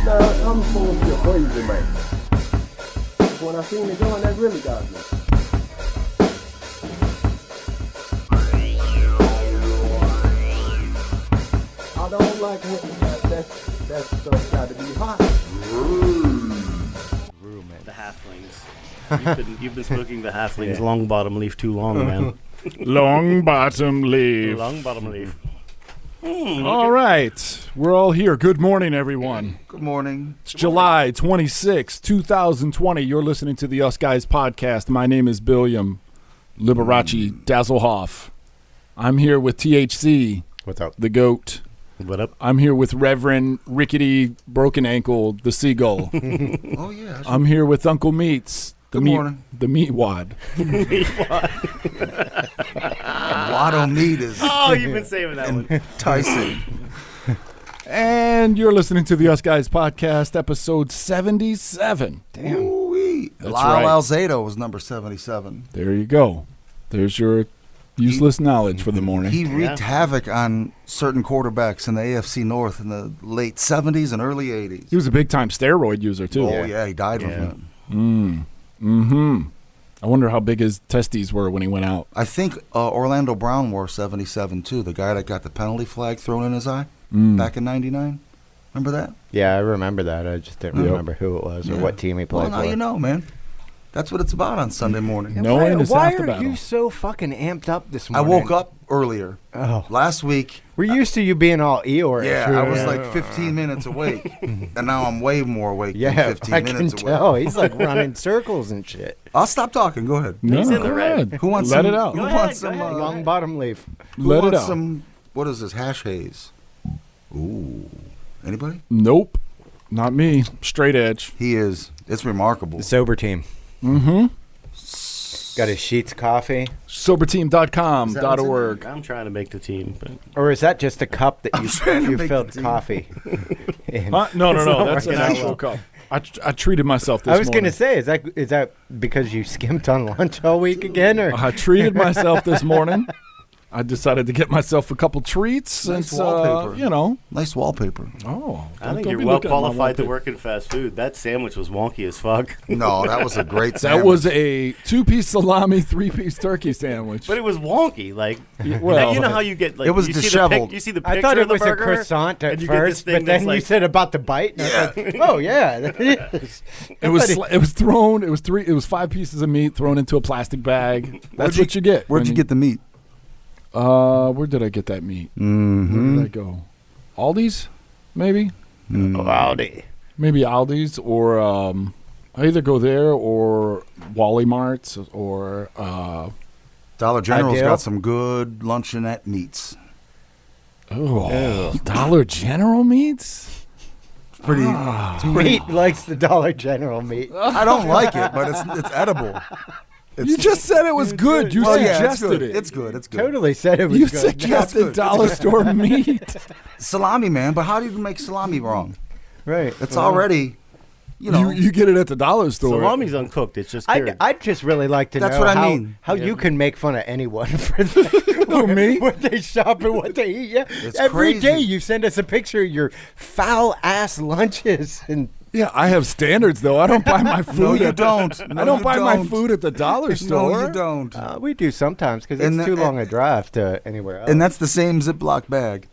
Nah, I'm supposed to be crazy, man. When I seen it going, that really got me. I don't like that stuff got to be hot. The halflings. You've been smoking the halflings long bottom leaf too long, man. Long bottom leaf. Long bottom leaf. All right. We're all here. Good morning, everyone. Good morning. It's July 26, 2020. You're listening to the Us Guys podcast. My name is Billiam Liberace Dazzlehoff. I'm here with THC. What's up? The GOAT. What up? I'm here with Reverend Rickety Broken Ankle, the Seagull. Oh, yeah. I'm here with Uncle Meats. Good morning. The Meat Wad. Wado Meat is Oh, you've been saving that one. enticing. And you're listening to the Us Guys podcast, episode 77. Damn. Ooh-wee. That's Lyle right. Alzado was number 77. There you go. There's your useless knowledge for the morning. He wreaked havoc on certain quarterbacks in the AFC North in the late 70s and early 80s. He was a big-time steroid user, too. Oh, yeah, he died from it. I wonder how big his testes were when he went out. I think Orlando Brown wore 77, too, the guy that got the penalty flag thrown in his eye back in 99. Remember that? Yeah, I remember that. I just didn't remember who it was or what team he played Well, now for. you know, man. That's what it's about on Sunday morning. Knowing is half the Why are battle. you so fucking amped up this I morning? woke up earlier. Oh. Last week. We're used to you being all Eeyore. Yeah, I was like 15 minutes awake, and now I'm way more awake than 15 I minutes can awake. tell. He's like running circles and shit. I'll stop talking. Go ahead. No, He's in the go red. ahead. Who wants Let some, it out. Who Go wants ahead, some? go Long bottom leaf. Who Let it wants out. some? What is this? Hash haze. Ooh. Anybody? Nope. Not me. Straight edge. He is. It's remarkable. The sober team. Mm-hmm. Got his Sheets coffee. Soberteam.com.org. I'm trying to make the team, but Or is that just a cup that trying to you make filled the team. coffee in? No. That's an working out actual well. cup. I treated myself this I was morning. going to say, is that because you skimped on lunch all week again? Or I treated myself this morning. I decided to get myself a couple treats Nice since, wallpaper. Nice wallpaper. Oh, I think don't you're be well looking at my qualified to wallpaper. work in fast food. That sandwich was wonky as fuck. No, that was a great sandwich. That was a 2-piece salami, 3-piece turkey sandwich. But it was wonky. Like, well, you know how you get like It was you see disheveled. You see the picture I thought of it the was a burger, croissant at and you get this first, thing but that's then you like- said about the bite. And I was like, oh yeah, that is. It was 5 pieces of meat thrown into a plastic bag. That's what you get. Where'd you get the meat? Where did I get that meat? Mm-hmm. Where did I go? Aldi's, maybe. Aldi. Maybe Aldi's, or I either go there or Wally Mart's or Dollar General's Ideal. got some good luncheonette meats. Dollar General meats. It's pretty. Meat likes the Dollar General meat. I don't like it, but it's edible. You just said it was good. You Well, yeah, suggested it's good. It's good. Totally said it was You good. suggested dollar store meat. Salami, man. But how do you make salami wrong? Right. It's already, You get it at the dollar store. Salami's uncooked. It's just cured. I'd just really like to That's know what I how, mean. how you can make fun of anyone for that. Who, me? What they shop and what they eat. Yeah. It's Every crazy. day you send us a picture of your foul ass lunches and Yeah, I have standards though. I don't buy my food. No, you at don't. I No, don't you buy my don't. food at the dollar store. No, you don't. we do sometimes because And it's the- too long a drive to anywhere else. And that's the same Ziploc bag.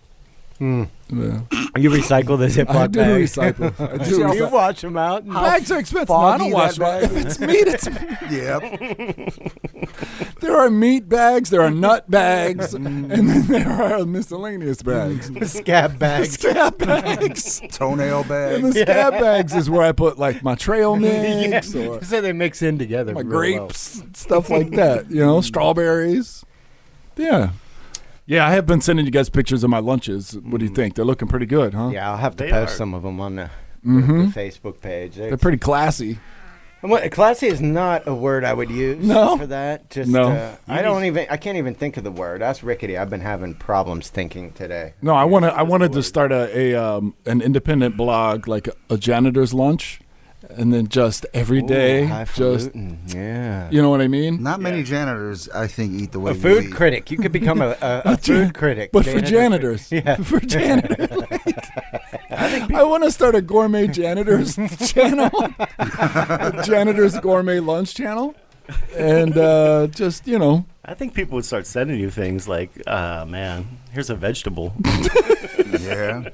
Yeah. you recycle the Ziploc I do bags. recycle. I do. You recycle. wash them out. And Bags are expensive. No, I don't foggy wash that my. bag If it's meat, it's meat. Yep. There are meat bags, there are nut bags, and then there are miscellaneous bags. scab bags. Scab bags. Toenail And the bag. scab bags is where I put like my trail mix or So they mix in together. my real well. grapes, stuff like that. You know, strawberries. Yeah. Yeah, I have been sending you guys pictures of my lunches. What do you think? They're looking pretty good, huh? Yeah, I'll have to They post are. some of them on the Mm-hmm. Facebook page. They're pretty classy. Classy is not a word I would use No? for that. Just No. I can't even think of the word. That's rickety. I've been having problems thinking today. No, I wanted to start an independent blog, like a janitor's lunch, and then just every day, just yeah. you know what I mean. Not many janitors, I think, eat the way A you food eat. critic. You could become a food critic. But for janitors, Yeah. for janitors, I want to start a gourmet janitors channel, a janitors gourmet lunch channel, and just I think people would start sending you things like, man, here's a vegetable. Yeah.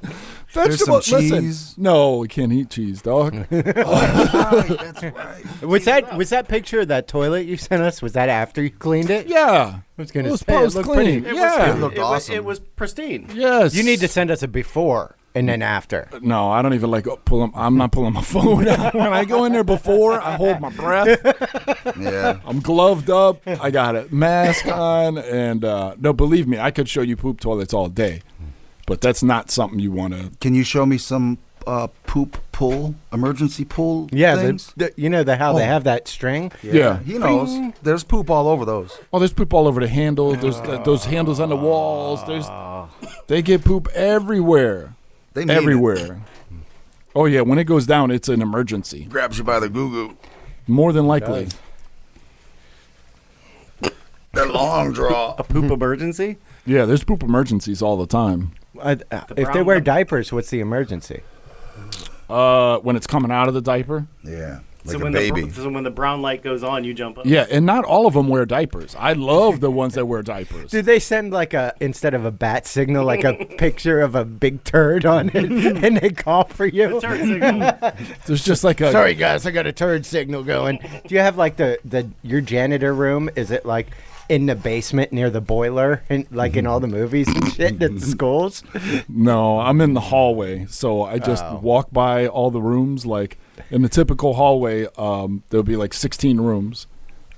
Vegetable. There's some Listen, cheese. no, we can't eat cheese, dog. That's right. Was that picture of that toilet you sent us? Was that after you cleaned it? Yeah, I was gonna it was say, it looked post-clean. pretty- Yeah, It looked awesome. It was pristine. yes. You need to send us a before and then after. No, I don't even pull them. I'm not pulling my phone out. When I go in there before, I hold my breath. Yeah. I'm gloved up. I got a mask on, and no, believe me, I could show you poop toilets all day, but that's not something you want to. Can you show me some poop pull, emergency pull Yeah, things? how they have that string. Yeah. He knows. Bing. There's poop all over those. Oh, there's poop all over the handles. There's those handles on the walls. They get poop everywhere. They need Everywhere. Oh yeah, when it goes down, it's an emergency. It. Grabs you by the goo-goo. More than likely. That long draw. A poop emergency? Yeah, there's poop emergencies all the time. If they brown wear one. diapers, what's the emergency? When it's coming out of the diaper. Yeah. Like So a when baby. so when the brown light goes on, you jump up. Yeah, and not all of them wear diapers. I love the ones that wear diapers. Did they send instead of a bat signal, like a picture of a big turd on it, and they call for you? Turn signal. There's just like a Sorry guys, I got a turd signal going. Do you have like your janitor room? Is it like in the basement near the boiler, and like in all the movies and shit at the schools? No, I'm in the hallway, so I just walk by all the rooms. Like in the typical hallway, there'll be like 16 rooms,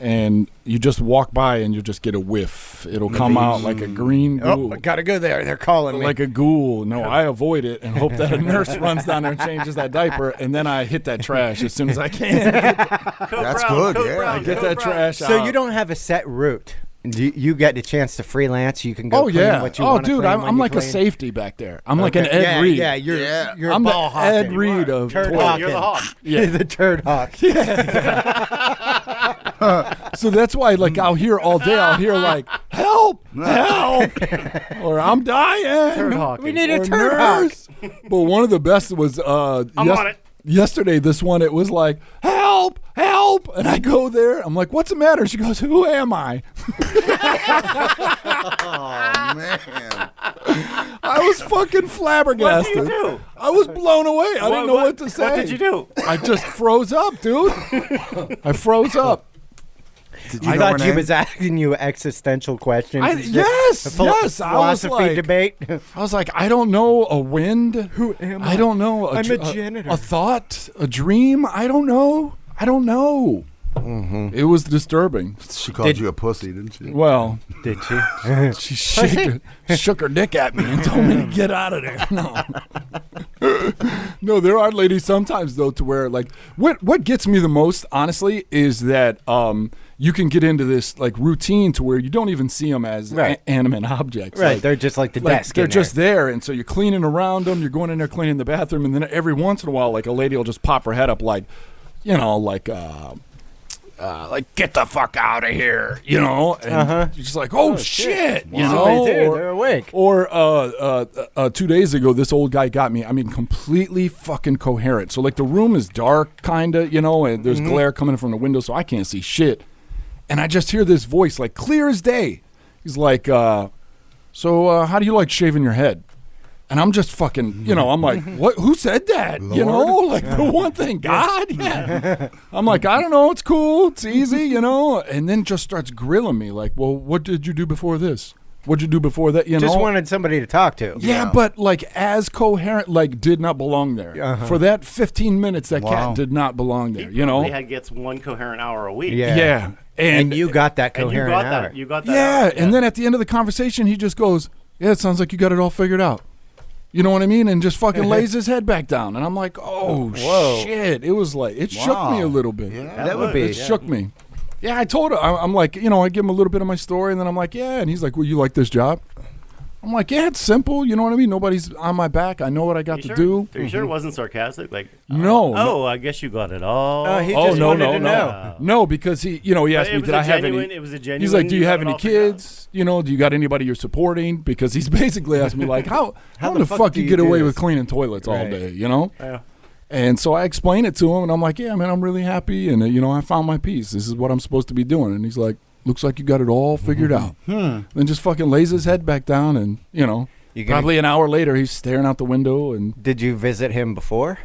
and you just walk by and you just get a whiff. It'll come out like a green ghoul. Oh, I gotta go there. They're calling me. Like a ghoul. No, I avoid it and hope that a nurse runs down there and changes that diiper, and then I hit that trash as soon as I can. That's good, yeah. Get that trash out. So you don't have a set route. You get a chance to freelance. You can go. Oh clean yeah. What you Oh wanna dude, clean when I'm you like a clean. safety back there. I'm like an Ed Reed. Yeah, you're I'm a the ball hawk. Ed Reed of Turd toilet. hawk. You're the hawk. Yeah. The turd hawk. So that's why, like, I'll hear all day. I'll hear like, "Help! Help!" or "I'm dying." Turd hawk. We need a Or turd hawk. nurse. But one of the best was I'm on it. yesterday. This one, it was like, "Help! Help!" And I go there. I'm like, "What's the matter?" She goes, "Who am I?" Oh, man. I was fucking flabbergasted. What did you do? I was blown away. I didn't know what to say. What did you do? I just froze up, dude. I froze up. Did you I know thought her she name? was asking you existential questions. I- and shit. yes, A yes, I was philosophy like- debate. I was like, I don't know a wind. Who am I don't know. I'm a janitor. A thought, a dream. I don't know. I don't know. Mm-hmm. It was disturbing. She called you a pussy, didn't she? Well, Did she? she shook her dick at me and told me to get out of there. No. No, there are ladies sometimes though to where like what gets me the most honestly is that you can get into this like routine to where you don't even see them as Right. animate objects. Right, Like, they're just like the like, desk. they're in just there. there, and so you're cleaning around them. You're going in there cleaning the bathroom, and then every once in a while, like a lady will just pop her head up, like, you know, like get the fuck out of here, you know, and you're just like, oh shit, you know. Somebody's there, they're awake. Or 2 days ago, this old guy got me. I mean, completely fucking coherent. So like the room is dark, kinda, you know, and there's glare coming from the window, so I can't see shit. And I just hear this voice, like clear as day. He's like, so how do you like shaving your head? And I'm just fucking, you know, I'm like, what? Who said that? You know, like the one thing, God. Yeah. I'm like, I don't know. It's cool. It's easy, you know. And then just starts grilling me, like, well, what did you do before this? What'd you do before that? You Just know. wanted somebody to talk to. Yeah, but like as coherent, like did not belong there. For that 15 minutes, that Wow. cat did not belong there. You know. He gets one coherent hour a week. Yeah. Yeah. And you got that And you coherent got hour. that. You got that. Yeah, hour. and then at the end of the conversation, he just goes, "Yeah, it sounds like you got it all figured out." You know what I mean? And just fucking lays his head back down. And I'm like, oh, Whoa. shit. It was like, it shook me a little bit. Yeah. That would be. It shook me. Yeah, I told her. I'm like, you know, I give him a little bit of my story, and then I'm like, yeah. And he's like, well, you like this job? I'm I'm like, yeah, it's simple. You know what I mean? Nobody's on my back. I know what I got to do. Are you sure it wasn't sarcastic? Like, No. Oh, I guess you got it all. He just wanted to know. No, because he asked me, did I have any? It was a genuine. He's like, do you have got it any all figured out? kids? You know, do you got anybody you're supporting? Because he's basically asked me like, how the the fuck fuck do you you get do away this? with cleaning toilets all Right. day? You know. Yeah. And so I explained it to him, and I'm like, yeah, man, I'm really happy, and I found my piece. This is what I'm supposed to be doing. And he's like, looks like you got it all figured out. Then just fucking lays his head back down, and probably an hour later, he's staring out the window. And Did you visit him before?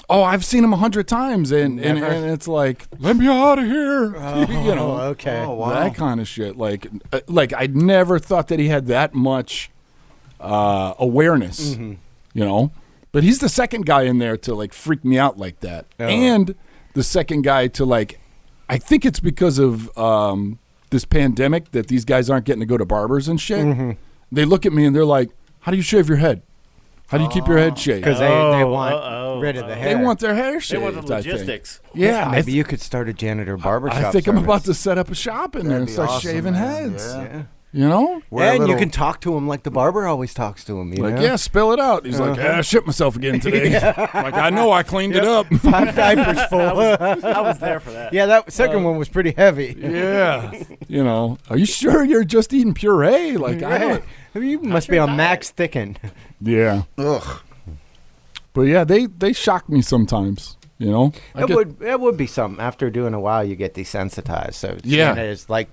oh, I've seen him 100 times, and it's like, let me out of here, Okay. Oh, wow. that kind of shit. Like I never thought that he had that much awareness, But he's the second guy in there to like freak me out like that, and the second guy to like, I think it's because of this pandemic that these guys aren't getting to go to barbers and shit. They look at me and they're like, "How do you shave your head? How do you keep your head shaved?" Because they want rid of the hair. They want their hair They shaved. want the I think. logistics. Yeah, Maybe you could start a janitor barbershop. I think I'm service. about to set up a shop in there and That'd be start awesome, shaving man. heads. Yeah. You know? Wear a And you little- can talk to him like the barber always talks to him. You Like, know? yeah, spill it out. He's like, I shit myself again today. Like, I know I cleaned it up. 5 diapers full. I was there for that. Yeah, that second one was pretty heavy. Yeah. Are you sure you're just eating puree? Like, I don't. You must be on max thicken. Yeah. Ugh. But yeah, they shock me sometimes, It would be something. After doing a while, you get desensitized. So Yeah. it's like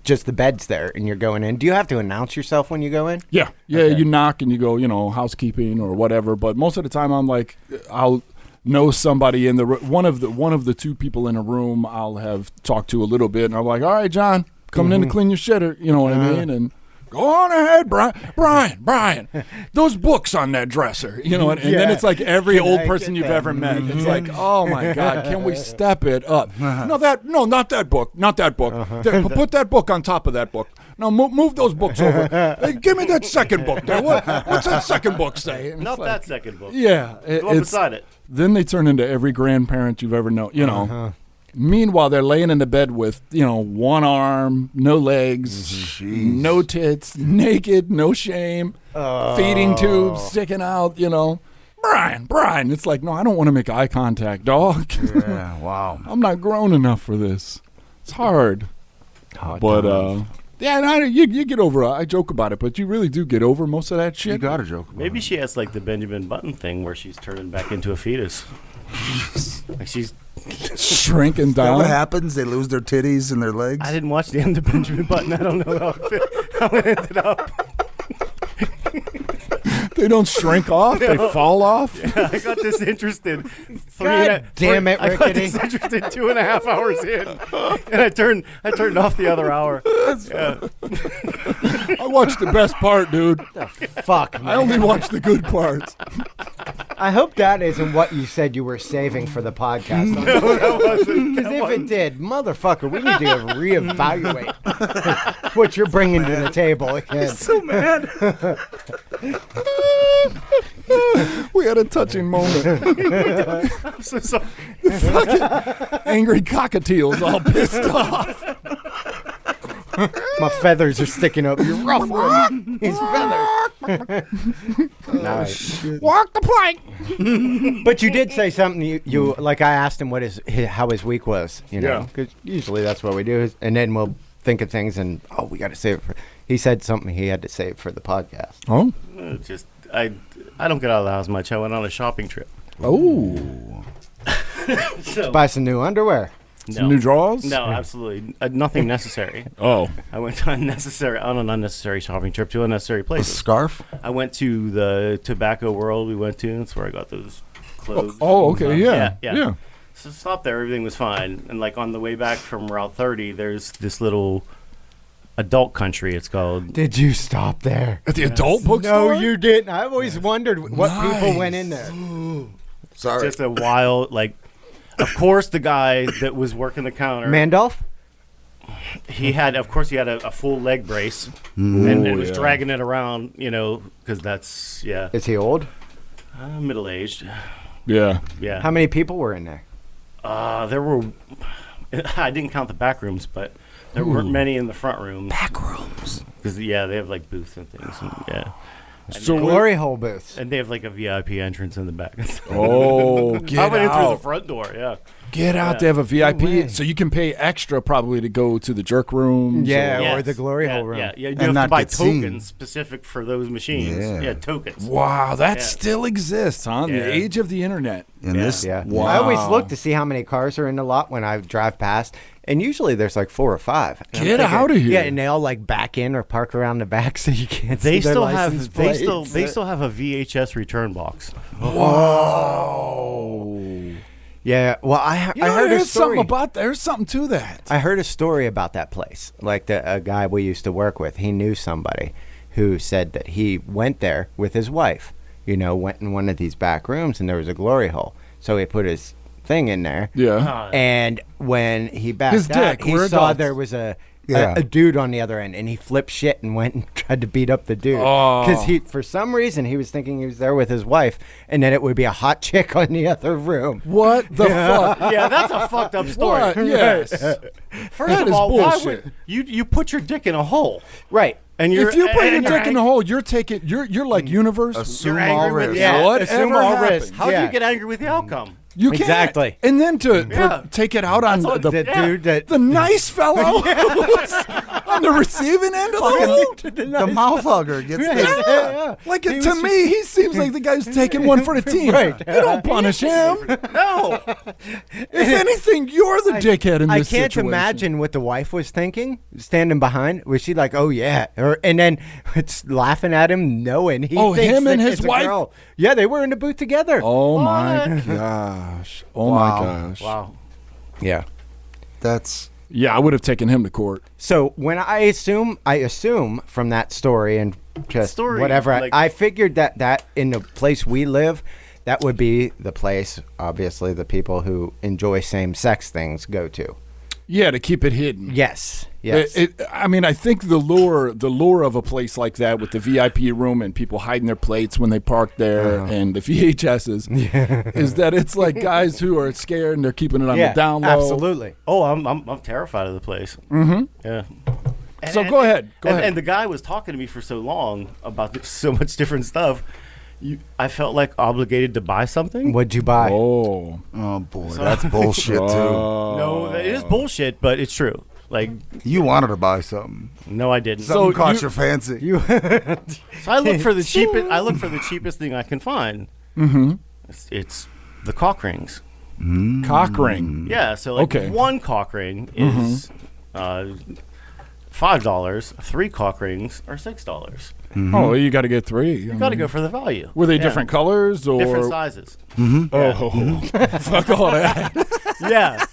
just the bed's there, and you're going in. Do you have to announce yourself when you go in? Yeah. Okay. You knock and you go, housekeeping or whatever. But most of the time, I'm like, I'll know somebody in the one of the two people in a room. I'll have talked to a little bit, and I'm like, all right, John, coming in to clean your shitter. You know what I mean? And go on ahead, Brian. Those books on that dresser, and then it's like every Can old I person get you've that? ever met. It's like, oh my God, can we step it up? No, not that book, not that book. Put that book on top of that book. No, move those books over. Hey, give me that second book there. What's that second book say? And Not it's that like, second book. Yeah, The one beside it. Then they turn into every grandparent you've ever known. Meanwhile, they're laying in the bed with, one arm, no legs, no tits, naked, no shame, feeding tubes sticking out, Brian. It's like, no, I don't want to make eye contact, dog. Yeah, wow. I'm not grown enough for this. It's hard. But, you get over it. I joke about it, but you really do get over most of that shit. You got a joke about Maybe it. she has like the Benjamin Button thing where she's turning back into a fetus. Like she's. Shrinking Is that down. what happens? They lose their titties and their legs? I didn't watch the end of Benjamin Button. I don't know how it ended up. They don't shrink off. They fall off. I got this interested. God damn it, I got Rickety. this interested 2.5 hours in, and I turned off the other hour. Yeah. I watched the best part, dude. Fuck, man. I only watched the good parts. I hope that isn't what you said you were saving for the podcast. Because if it did, motherfucker, we need to reevaluate what you're bringing to the table again. So mad. We had a touching moment. I'm so sorry. Angry cockatiels all pissed off. My feathers are sticking up. You're ruffling his feathers. Nice. Walk the plank. But you did say something. You like I asked him how his week was. Yeah. Because usually that's what we do, and then we'll think of things and we got to save it for. He said something he had to save for the podcast. Oh. Just I don't get out of the house much. I went on a shopping trip. Oh. So, Buy some new underwear. Some new drawers? No, absolutely nothing necessary. Oh. I went on an unnecessary shopping trip to unnecessary A places. scarf? I went to the tobacco world. We went to. That's where I got those clothes. Oh, okay. Yeah. Yeah. So stopped there. Everything was fine. And like on the way back from Route 30, there's this little adult country. It's called. Did you stop there? At the adult bookstore? No, you didn't. I always wondered what people went in there. Sorry. Just a wild like. Of course, the guy that was working the counter. Mandolf? He had a full leg brace and was dragging it around, because that's, Is he old? middle-aged. Yeah. Yeah. How many people were in there? There were, I didn't count the back rooms, but there weren't many in the front rooms. Back rooms. Because they have like booths and things. And, So Glory hole booths. and they have like a VIP entrance in the back. Oh, I get went in through the out. front door. Yeah. Get out. Yeah. They have a VIP, way. so you can pay extra probably to go to the jerk rooms. Yeah. or- Or the glory hole room. Yeah, you And have to not buy get seen. tokens specific for those machines. Yeah. Yeah, tokens. Wow, that Yeah. still exists, huh? Yeah. The age of the internet. In Yeah. this, Yeah. Wow. I always look to see how many cars are in the lot when I drive past, and usually there's like 4 or 5. And I'm Get thinking- outta here. Yeah, and they all like back in or park around the back so you can't They see their still license have plates. they still have a VHS return box. Whoa. Yeah. Well, I You know, heard a there's something story. about there's something to that. I heard a story about that place. Like a guy we used to work with, he knew somebody who said that he went there with his wife. Went in one of these back rooms and there was a glory hole. So he put his thing in there. Yeah. And when he backed His out, dick, he we're saw adults. there was a Yeah. dude on the other end, and he flipped shit and went and tried to beat up the dude. Oh. Because for some reason, he was thinking he was there with his wife, and then it would be a hot chick on the other room. What the fuck? Yeah, that's a fucked up story. What? Yes. First That of is all, why bullshit. would you put your dick in a hole? Right. And you're If you put your and dick in the hole, you're taking you're like universe. assume You're angry all with- risk. yeah. Whatever assume all happens. risk. How do Yeah. you get angry with the outcome? You can't. Exactly. And then to Yeah. take it out on That's the The dude that the nice fellow who's on the receiving end of the hole. The mouth hugger gets the yeah. Like He to was me, he seems like the guy's taking one for the team. Right. You don't punish him. No. If anything, you're the dickhead in I this can't situation. imagine what the wife was thinking, standing behind. Was she like, "Oh yeah," and then it's laughing at him, knowing he Oh, thinks him and that his it's a wife? girl. Yeah, they were in the booth together. Oh my What? gosh. Oh Wow. my gosh. Wow. Yeah. That's Yeah, I would have taken him to court. So when I assume from that story and just Story, whatever, like- I figured that in the place we live, that would be the place. Obviously, the people who enjoy same-sex things go to. Yeah, to keep it hidden. Yes. Yes. I mean, I think the lure of a place like that with the VIP room and people hiding their plates when they park there and the VHSs is that it's like guys who are scared and they're keeping it on the down low. Absolutely. Oh, I'm terrified of the place. Mm-hmm. Yeah. So go ahead. Go ahead. And the guy was talking to me for so long about so much different stuff. I felt like obligated to buy something. What'd you buy? Oh. oh boy, that's bullshit too. No, it is bullshit, but it's true. Like, You wanted to buy something. no, I didn't. Something caught you- your fancy. So I look for the cheapest. I look for the cheapest thing I can find. Mm-hmm. It's the cock rings. Cock ring. Yeah. So like Okay. one cock ring is $5. 3 cock rings are $6. Oh, you got to get 3. You got to go for the value. Were they Yeah. different colors or Different sizes. Oh, fuck all that. Yeah.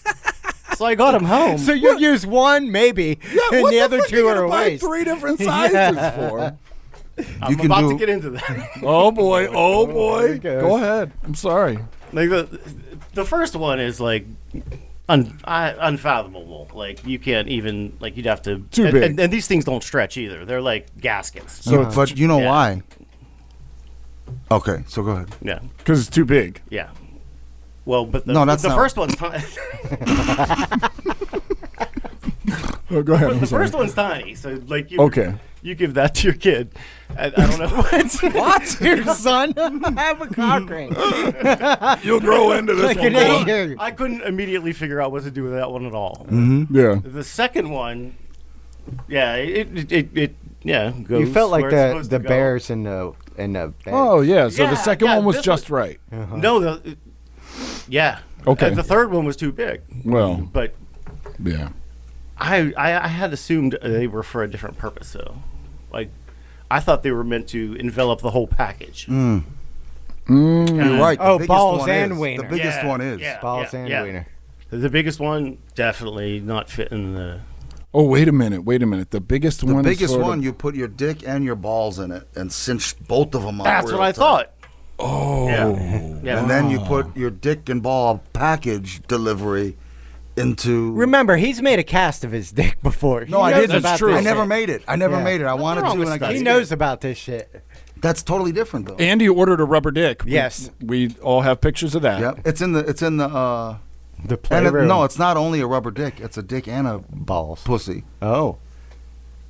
So I got them home. So you use one, maybe, and What the other fuck 2 you are gonna a buy waste. 3 different sizes for? I'm You can about do- to get into that. Oh boy. Oh boy. gosh. Go ahead. I'm sorry. Like the first one is like unfathomable. Like you can't even like you'd have to. Too big. And these things don't stretch either. They're like gaskets. So, but you know Yeah. why? Okay, so go ahead. Yeah. Because it's too big. Yeah. Well, but the, No, that's the not- first one's tiny. Oh, go ahead. I'm The sorry. first one's tiny. So like you. Okay. You give that to your kid. I don't know what. Your son have a cock ring. You'll grow into this Like one. an boy. 8-year. I couldn't immediately figure out what to do with that one at all. Yeah. The second one, yeah, it goes. You felt like where it's the supposed to go. bears in the bed. Oh yeah. So Yeah, the second yeah, one was this just right. No, yeah. Okay. The third one was too big. Well. But Yeah. I had assumed they were for a different purpose, though. Like, I thought they were meant to envelop the whole package. You're right. The Oh, biggest balls one and is. wiener. The biggest Yeah, one is. yeah. Balls and wiener. The biggest one definitely not fitting the. Oh wait a minute. Wait a minute. The biggest The one. biggest is sort one, Of, you put your dick and your balls in it and cinch both of them up. That's real what I tight. thought. oh. Yeah. And then you put your dick and ball package delivery into. Remember, he's made a cast of his dick before. No, He I knows didn't. about true. this I never shit. made it. I never Yeah. made it. I wanted wrong to, with and I got studying. He scared. knows about this shit. That's totally different, though. Andy ordered a rubber dick. Yes. We all have pictures of that. Yep. It's in the. The And it, playroom. no, it's not only a rubber dick. It's a dick and a balls. pussy. Oh.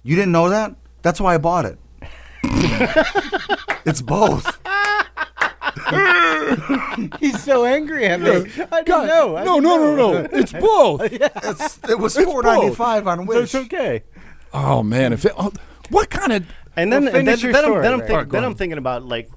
You didn't know that? That's why I bought it. It's both. He's so angry at me. I didn't know. No. It's both. It was $4.95 on Wish. So it's okay. Oh man, what kind of? And then, Well, finish your story, Ray. I'm thinking about like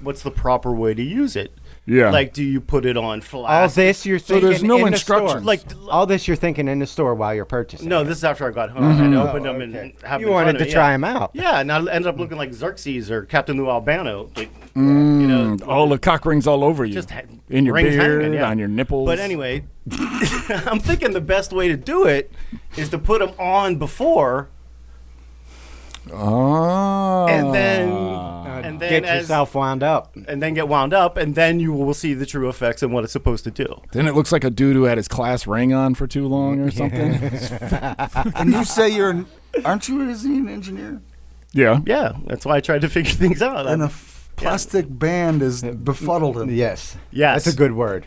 what's the proper way to use it? Yeah. Like, do you put it on All flash? this you're So thinking there's no in the store. instructions. Like, All this you're thinking in the store while you're purchasing. no, this is after I got home and opened them and okay. have You them in wanted front of to me, try them out. Yeah, and I ended up looking like Xerxes or Captain Lou Albano. Like, you know, all the cock rings all over you, just in your rings beard, hanging, yeah. on your nipples. But anyway, I'm thinking the best way to do it is to put them on before, Oh. and then Get yourself wound up. and then get wound up, and then you will see the true effects and what it's supposed to do. Then it looks like a dude who had his class ring on for too long or something. And you say aren't you an engineer? Yeah. Yeah, that's why I tried to figure things out. And a plastic band is befuddled him. Yes. Yes. That's a good word.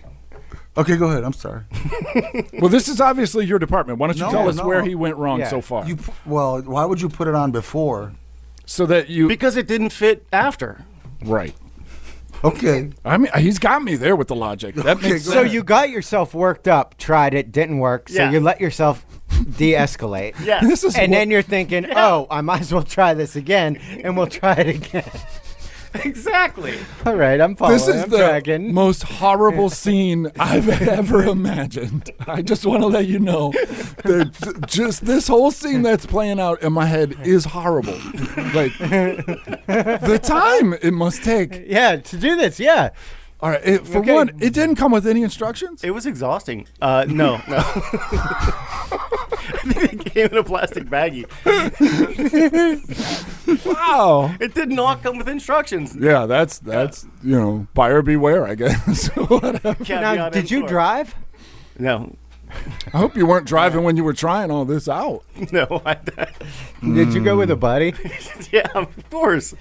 Okay, go ahead. I'm sorry. Well, this is obviously your department. Why don't you No, tell us no. where he went wrong Yeah. so far? Well, why would you put it on before? So that you because it didn't fit after. right. Okay. I mean, he's got me there with the logic. That Okay, makes go So ahead. you got yourself worked up, tried it, didn't work, so Yeah. you let yourself de-escalate. Yes. This is And what- then you're thinking, oh, I might as well try this again, and we'll try it again. Exactly. All right, I'm following. this is I'm the tracking. most horrible scene I've ever imagined. I just want to let you know that just this whole scene that's playing out in my head is horrible. Like the time it must take. Yeah, to do this, yeah. All right, for Okay. one, it didn't come with any instructions. It was exhausting. No. I think it came in a plastic baggie. Wow. It did not come with instructions. Yeah, that's buyer beware, I guess. Whatever. Now, did you drive? No. I hope you weren't driving when you were trying all this out. No. Did you go with a buddy? Yeah, of course.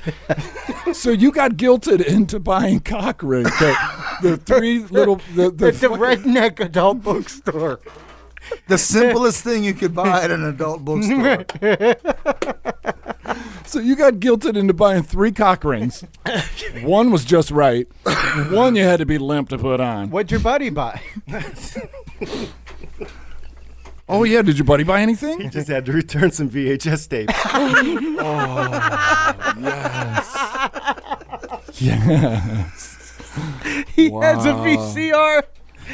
So you got guilted into buying cock rings. The three little At the redneck adult bookstore. The simplest thing you could buy at an adult bookstore. So you got guilted into buying 3 cock rings. One was just right. One you had to be limp to put on. What'd your buddy buy? Oh yeah, did your buddy buy anything? He just had to return some VHS tapes. Yes. He has a VCR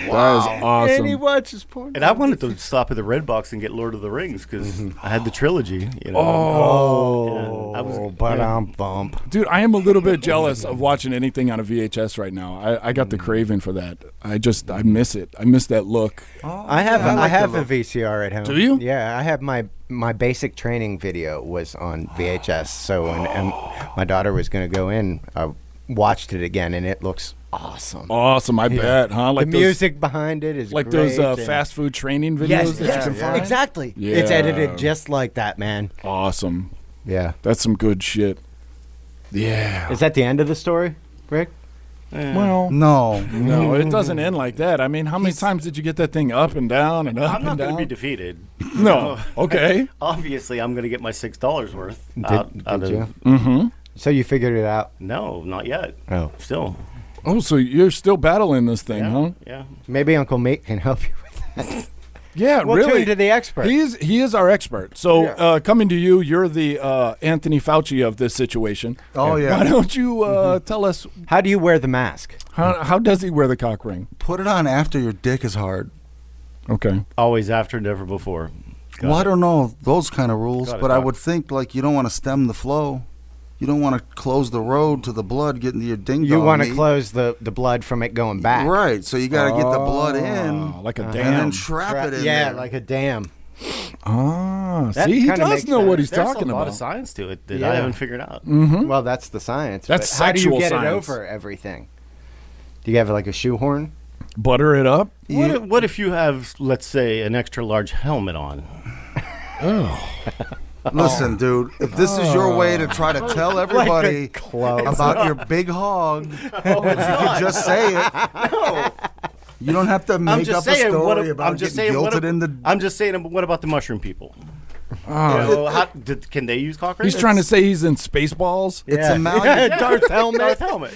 That is and he awesome. watches porn. And I wanted to stop at the Red Box and get Lord of the Rings because I had the trilogy. You know? Oh, Yeah, I was- but bump. Dude, I am a little bit jealous of watching anything on a VHS right now. I got the craving for that. I miss it. I miss that look. I have Yeah, I I like have the a look. VCR at home. Do you? Yeah, I have my basic training video was on VHS. So when my daughter was going to go in, I watched it again, and it looks awesome. Awesome, I bet, huh? The music behind it is like great, those and- fast food training videos Yes, that yes, you can find. exactly. Yeah. It's edited just like that, man. Awesome. Yeah. That's some good shit. Yeah. Is that the end of the story, Rick? Well, No. no, it doesn't end like that. I mean, how many times did you get that thing up and down and up I'm not and going to down? be defeated. No. Okay. Obviously, I'm going to get my $6 worth Did out of. you? Mm-hmm. So you figured it out? No, not yet. Oh. Still. Oh, so you're still battling this thing, Yeah. huh? Yeah. Maybe Uncle Meat can help you with that. Yeah, We'll really. tune to the expert. He is our expert. So coming to you, you're the Anthony Fauci of this situation. Oh, yeah. Why don't you tell us How do you wear the mask? how does he wear the cock ring? Put it on after your dick is hard. Okay. Always after, never before. Got Well, I it. don't know those kind of rules, Got it, but I Doc. would think like you don't want to stem the flow. You don't want to close the road to the blood getting to your ding dong. You want to meat. close the blood from it going back. Right, so you got to get the blood in Oh, like a and dam. then trap it in Yeah, there. like a dam. Ah, That see, he kinda does makes know what sense. he's There's talking a lot about. of science to it that Yeah. I haven't figured out. Mm-hmm. Well, that's the science. That's but how do you sexual get it science. over everything? Do you have like a shoehorn? Butter it up. What if you have, let's say, an extra large helmet on? Listen, dude, if this is your way to try to tell everybody club. about your big hog, if you could just say it. No. You don't have to make up a story about I'm just getting saying. guilted in the. I'm just saying. What about the mushroom people? Can they use cock ring? He's trying to say he's in Spaceballs. It's a malleable. Darth helmet. Darth helmet.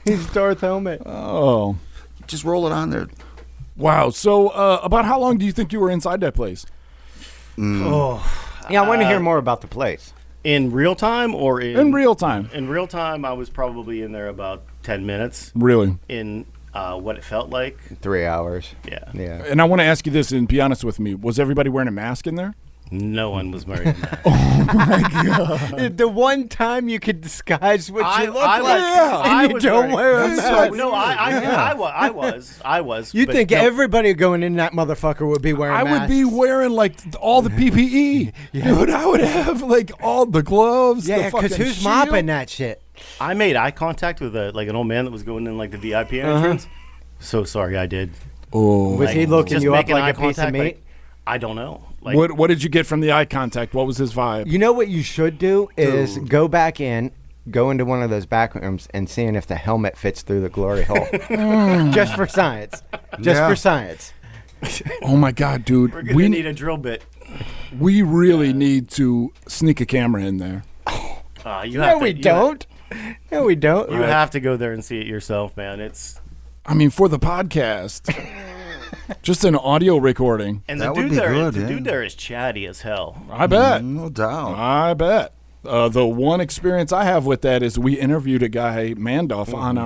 He's Darth helmet. Oh, Just roll it on there. wow. So, about how long do you think you were inside that place? Yeah, I want to hear more about the place. In real time or In real time. In real time, I was probably in there about 10 minutes. Really? In what it felt like. 3 hours. Yeah. Yeah. And I want to ask you this, and be honest with me. Was everybody wearing a mask in there? No one was wearing that. The one time you could disguise what you look like, I and you was don't wear a wearing- mask. No, I was. You but think no. everybody going in that motherfucker would be wearing I masks? would be wearing like all the PPE. Dude, I would have like all the gloves. Yeah, because because who's mopping that shit? I made eye contact with an old man that was going in like the VIP entrance. So sorry, I did. Oh, Was he looking just you up making like eye a piece of contact, meat? like, I don't know. Like, what did you get from the eye contact? What was his vibe? You know what you should do is go back in, go into one of those back rooms, and seeing if the helmet fits through the glory hole. Just for science. Just Yeah. for science. Oh my God, dude. we're gonna need a drill bit. We really need to sneak a camera in there. You No, have to, we don't. No, we don't. You have to go there and see it yourself, man. It's I mean, for the podcast. Just an audio recording. and That the would dude be there, good, the yeah. dude there is chatty as hell. I bet. No doubt. I bet. The one experience I have with that is we interviewed a guy, Mandoff, on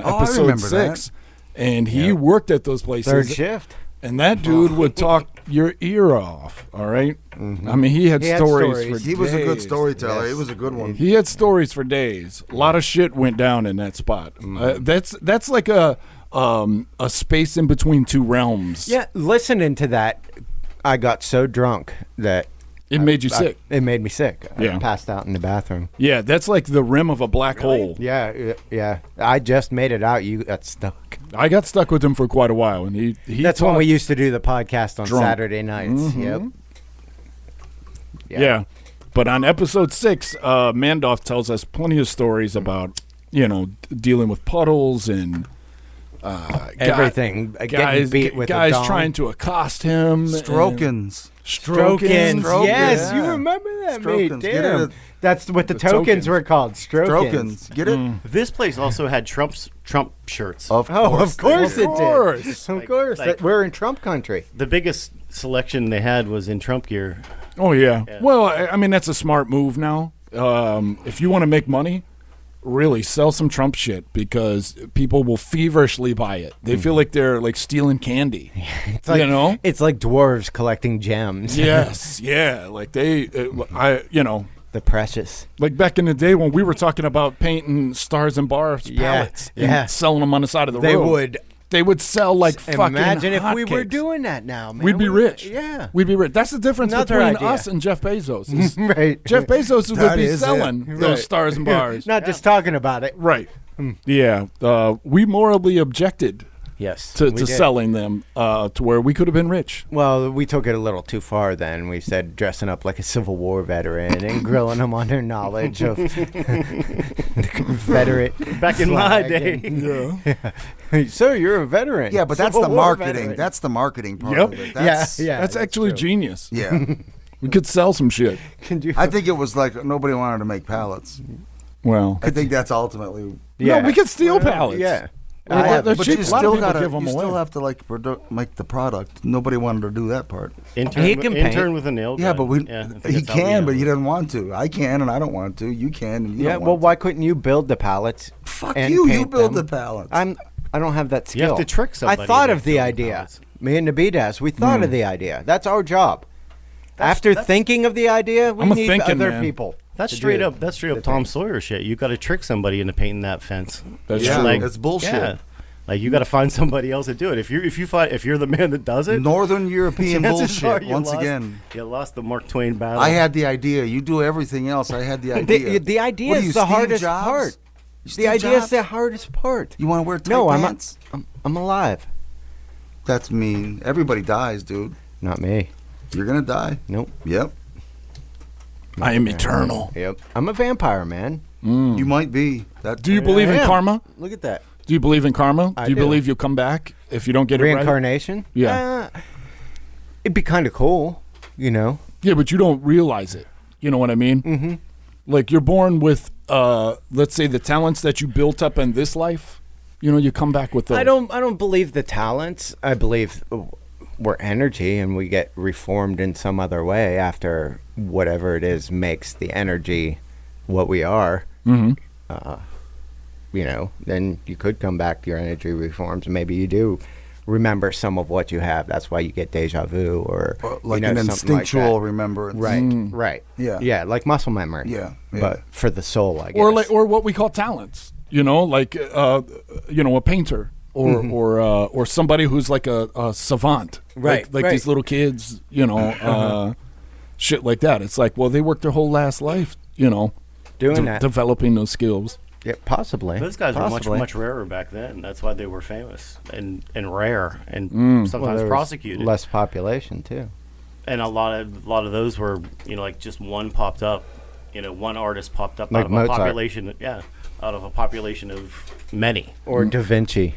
I episode remember 6, and he worked at those places. Third shift. And that dude would talk your ear off. All right. I mean, he had He had stories stories. for He was a good days. storyteller. He was a good one. He had stories for days. A lot of shit went down in that spot. That's like a space in between two realms. Yeah, listening to that, I got so drunk that It made you sick. it made me sick. Yeah. I passed out in the bathroom. Yeah, that's like the rim of a black hole. Yeah, yeah. I just made it out. You got stuck. I got stuck with him for quite a while, and he That's when taught- we used to do the podcast on Drunk. Saturday nights. Yep. Yeah. But on episode 6, Mandoff tells us plenty of stories about, dealing with puddles and Everything. Getting guys beat with a guys dong. trying to accost him. Strokins. Strokins. Strokins. Yes, you Yeah. remember that, mate. Strokins. Get Damn. it. That's what the tokens. tokens were called. Strokins. Strokins. Get it? This place also had Trump shirts. Of Oh, course. of course Of it course. did. Of course. like- We're in Trump country. The biggest selection they had was in Trump gear. Oh, yeah. Yeah. Well, I mean, that's a smart move now. If you want to make money, really sell some Trump shit because people will feverishly buy it. They feel like they're like stealing candy. It's like, You know? It's like dwarves collecting gems. Yes, yeah. Like The precious. like back in the day when we were talking about painting stars and bars Yeah, pallets yeah. and selling them on the side of the They road. would. They would sell like fucking Imagine if we were hotcakes. doing that now, man. We'd be rich. Yeah. We'd be rich. That's the difference Another between idea. us and Jeff Bezos. is Right. Jeff Bezos would That be is it. selling those Right. stars and bars. Not just talking about it. Right. Yeah. We morally objected Yes. to we did. selling them to where we could have been rich. Well, we took it a little too far then. We said dressing up like a Civil War veteran and grilling them on their knowledge of the Confederate. Back in my flag day. Yeah. and- Sir, you're a veteran. Yeah, but that's Civil the War marketing. veteran. That's the marketing part Yep. of it. Yeah, That's, yeah. That's actually true. genius. Yeah. We could sell some shit. Can you- I think it was like nobody wanted to make pallets. Well, I think that's ultimately. Yeah. no, we could steal pallets. Yeah. Well, I have- they're But cheap. you A lot of still people gotta. give them You away. still have to like make the product. Nobody wanted to do that part. Intern, He can paint. intern with a nail gun. Yeah, but we. Yeah, I think he that's how we can, but know. he doesn't want to. I can, and I don't want to. You can, and you Yeah, don't well, want why couldn't you build the pallets? to. Fuck and you! You paint build them? the pallets. I don't have that skill. You have to trick somebody I thought to of the build idea. pallets. Me and the BDAS, we thought of the idea. That's our job. After thinking of the idea, we I'm a need thinking other man. people. That's to straight do up. That's straight up Tom Sawyer shit. You got to trick somebody into painting that fence. That's yeah, true. like- it's bullshit. Yeah, like you got to find somebody else to do it. If you're the man that does it, Northern European chances are bullshit. you Once lost- again, you lost the Mark Twain battle. I had the idea. You do everything else. I had the idea. The idea What are is you, the Steve hardest Jobs? part. You The Steve idea Jobs? is the hardest part. You want to wear tight No, pants? I'm alive. That's mean. Everybody dies, dude. Not me. You're gonna die. Nope. Yep. I am eternal. Yep. I'm a vampire, man. You might be. That. Do you believe in I am. karma? Look at that. Do you believe in karma? I do you do. believe you'll come back if you don't get it right? Reincarnation? Yeah. It'd be kind of cool, you know. Yeah, but you don't realize it. You know what I mean? Mm-hmm. Like you're born with, let's say, the talents that you built up in this life. You know, you come back with those. I don't believe the talents. I believe we're energy, and we get reformed in some other way after whatever it is makes the energy what we are. Mm-hmm. You know, then you could come back to your energy reforms. Maybe you do remember some of what you have. That's why you get deja vu or like you know, an something instinctual like remembrance. Right, right. Yeah. like muscle memory. Yeah, But for the soul, I guess. Or what we call talents. You know, like you know, a painter or somebody who's like a savant. Right, Like right. these little kids. You know, shit like that. It's like, well, they worked their whole last life. You know, Doing that. developing those skills. Yeah, possibly. Those guys were much rarer back then. That's why they were famous and rare and sometimes there was prosecuted. less population too. And a lot of those were, you know, like just one popped up, you know, one artist popped up Like out of Mozart. a population, out of a population of many. Or Da Vinci.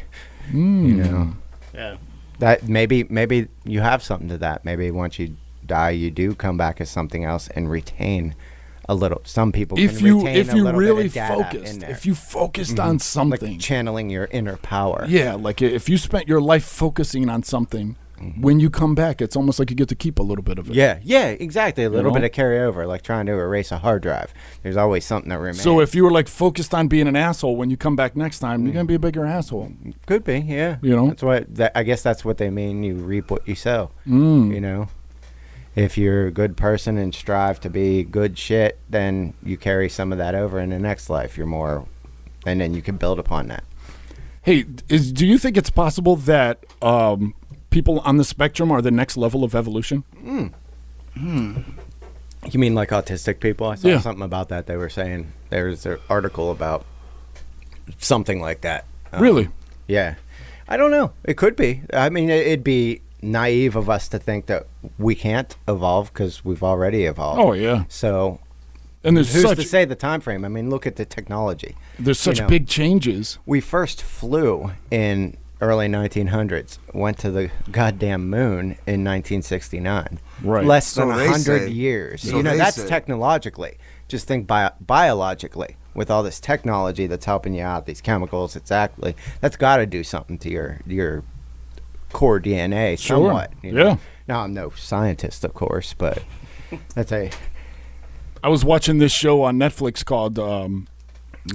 You know. Yeah. That maybe you have something to that. Maybe once you die, you do come back as something else and retain a little. Some people If can you retain a little really bit of data in focused, there. if you focused on something, like channeling your inner power. yeah, like if you spent your life focusing on something, when you come back, it's almost like you get to keep a little bit of it. Yeah, exactly. A little know? bit of carryover, like trying to erase a hard drive. There's always something that remains. So if you were like focused on being an asshole, when you come back next time, you're gonna be a bigger asshole. could be, yeah. You know? that's what I guess that's what they mean. You reap what you sow. You know, if you're a good person and strive to be good shit, then you carry some of that over in the next life. You're more, and then you can build upon that. Hey, do you think it's possible that people on the spectrum are the next level of evolution? You mean like autistic people? I saw Yeah. something about that. They were saying there's an article about something like that. Really? Yeah. I don't know. It could be. I mean, it'd be naive of us to think that we can't evolve because we've already evolved. Oh yeah. So And there's who's such to say the time frame? I mean, look at the technology. there's such know. big changes. We first flew in early 1900s, went to the goddamn moon in 1969. Right. Less So than they 100 say. years. So You know, they that's say. technologically. Just think biologically. With all this technology that's helping you out, these chemicals, exactly. That's got to do something to your core DNA Sure. somewhat. You know? Yeah. Now, I'm no scientist, of course, but that's a... I was watching this show on Netflix called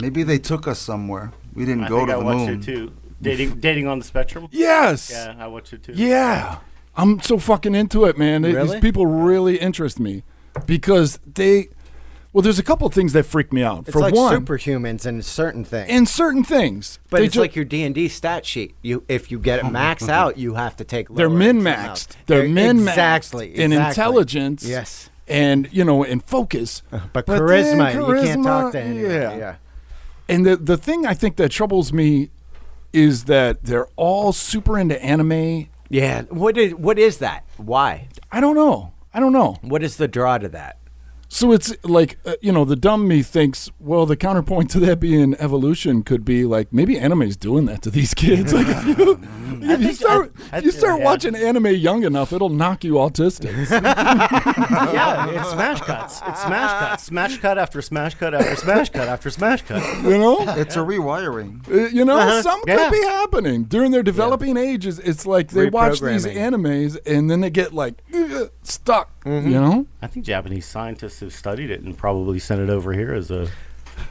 Maybe they took us somewhere. We didn't I go think to I the watched moon. it too. Dating on the Spectrum? Yes. Yeah, I watched it too. Yeah. I'm so fucking into it, man. Really? These people really interest me because there's a couple of things that freak me out. It's For like one, superhumans in certain things. in certain things. But they it's like your D&D stat sheet. If you get it max out, you have to take they're lower in min-maxed. something else. They're min-maxed Exactly. in intelligence. Yes. And, you know, in focus. But then charisma, you can't talk to charisma, anyone. yeah. And the thing I think that troubles me is that they're all super into anime. Yeah. What is that? Why? I don't know. What is the draw to that? So it's like, you know, the dumb me thinks, well, the counterpoint to that being evolution could be like, maybe anime's doing that to these kids. Like if you start watching anime young enough, it'll knock you autistic. Yeah, it's smash cuts. It's smash cuts. Smash cut after smash cut after smash cut after smash cut. You know? It's a rewiring. You know, Uh-huh. some Yeah. could be happening during their developing ages. It's like they watch these Reprogramming. animes and then they get like stuck. Mm-hmm. You know? I think Japanese scientists have studied it and probably sent it over here as a.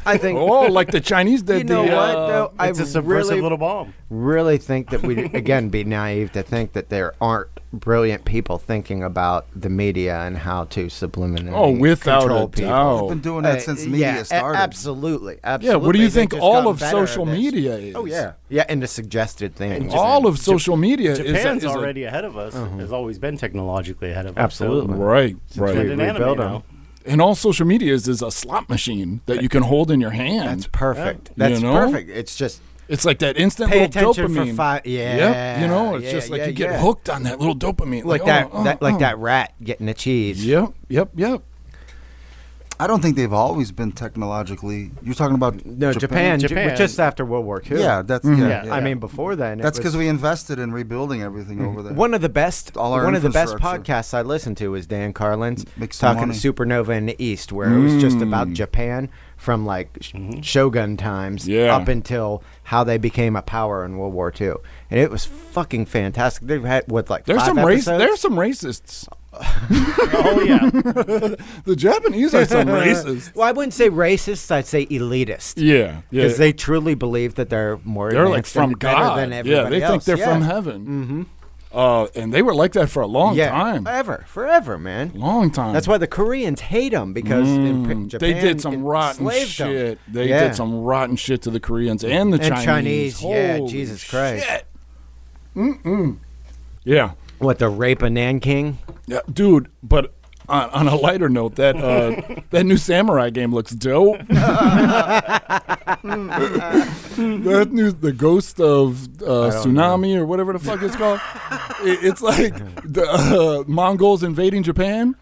I think. Oh, like the Chinese did. You know the, what? Though I It's a subversive really, little bomb. really think that we again be naive to think that there aren't brilliant people thinking about the media and how to subliminally Oh, without control a people. doubt. We've been doing that since media started. Absolutely. Yeah, what do you They've think just all gotten of better at social this. media is? Oh yeah, yeah, and the suggested things. All of social media Japan's is already ahead of us. Has always been technologically ahead of us. Absolutely. right, So right. it's an anime rebuild 'em. now. And all social media is a slot machine that you can hold in your hand. That's perfect. Yeah. That's You know? perfect. It's just It's like that instant pay little attention dopamine. for 5. Yeah. Yep. You know, it's yeah, just like yeah, you get yeah. hooked on that little dopamine. Like oh, that, oh, that like oh. that rat getting the cheese. Yep. I don't think they've always been technologically. You're talking about No, Japan. Japan. Just after World War II. Yeah, that's Yeah. I mean, before then, that's because we invested in rebuilding everything over there. one of the best infrastructure. podcasts I listened to was Dan Carlin's Make some talking money. Supernova in the East, where it was just about Japan from like Shogun times up until how they became a power in World War II, and it was fucking fantastic. They've had There's 5 some episodes? There's some racists. Oh yeah. The Japanese are some racists. Well, I wouldn't say racist. I'd say elitist. Yeah, Because they truly believe that they're more they're like advanced from and better God. than Yeah, everybody they else. think they're from heaven. And they were like that for a long time. Forever, man. Long time. That's why the Koreans hate them, because in Japan they did some rotten enslaved shit. them. They did some rotten shit to the Koreans and the Chinese. Yeah, Holy Jesus Christ. shit. Yeah. What, the rape of Nanking? Yeah, dude. But on a lighter note, that that new Samurai game looks dope. The Ghost of Tsunami or whatever the fuck it's called. It's like the Mongols invading Japan.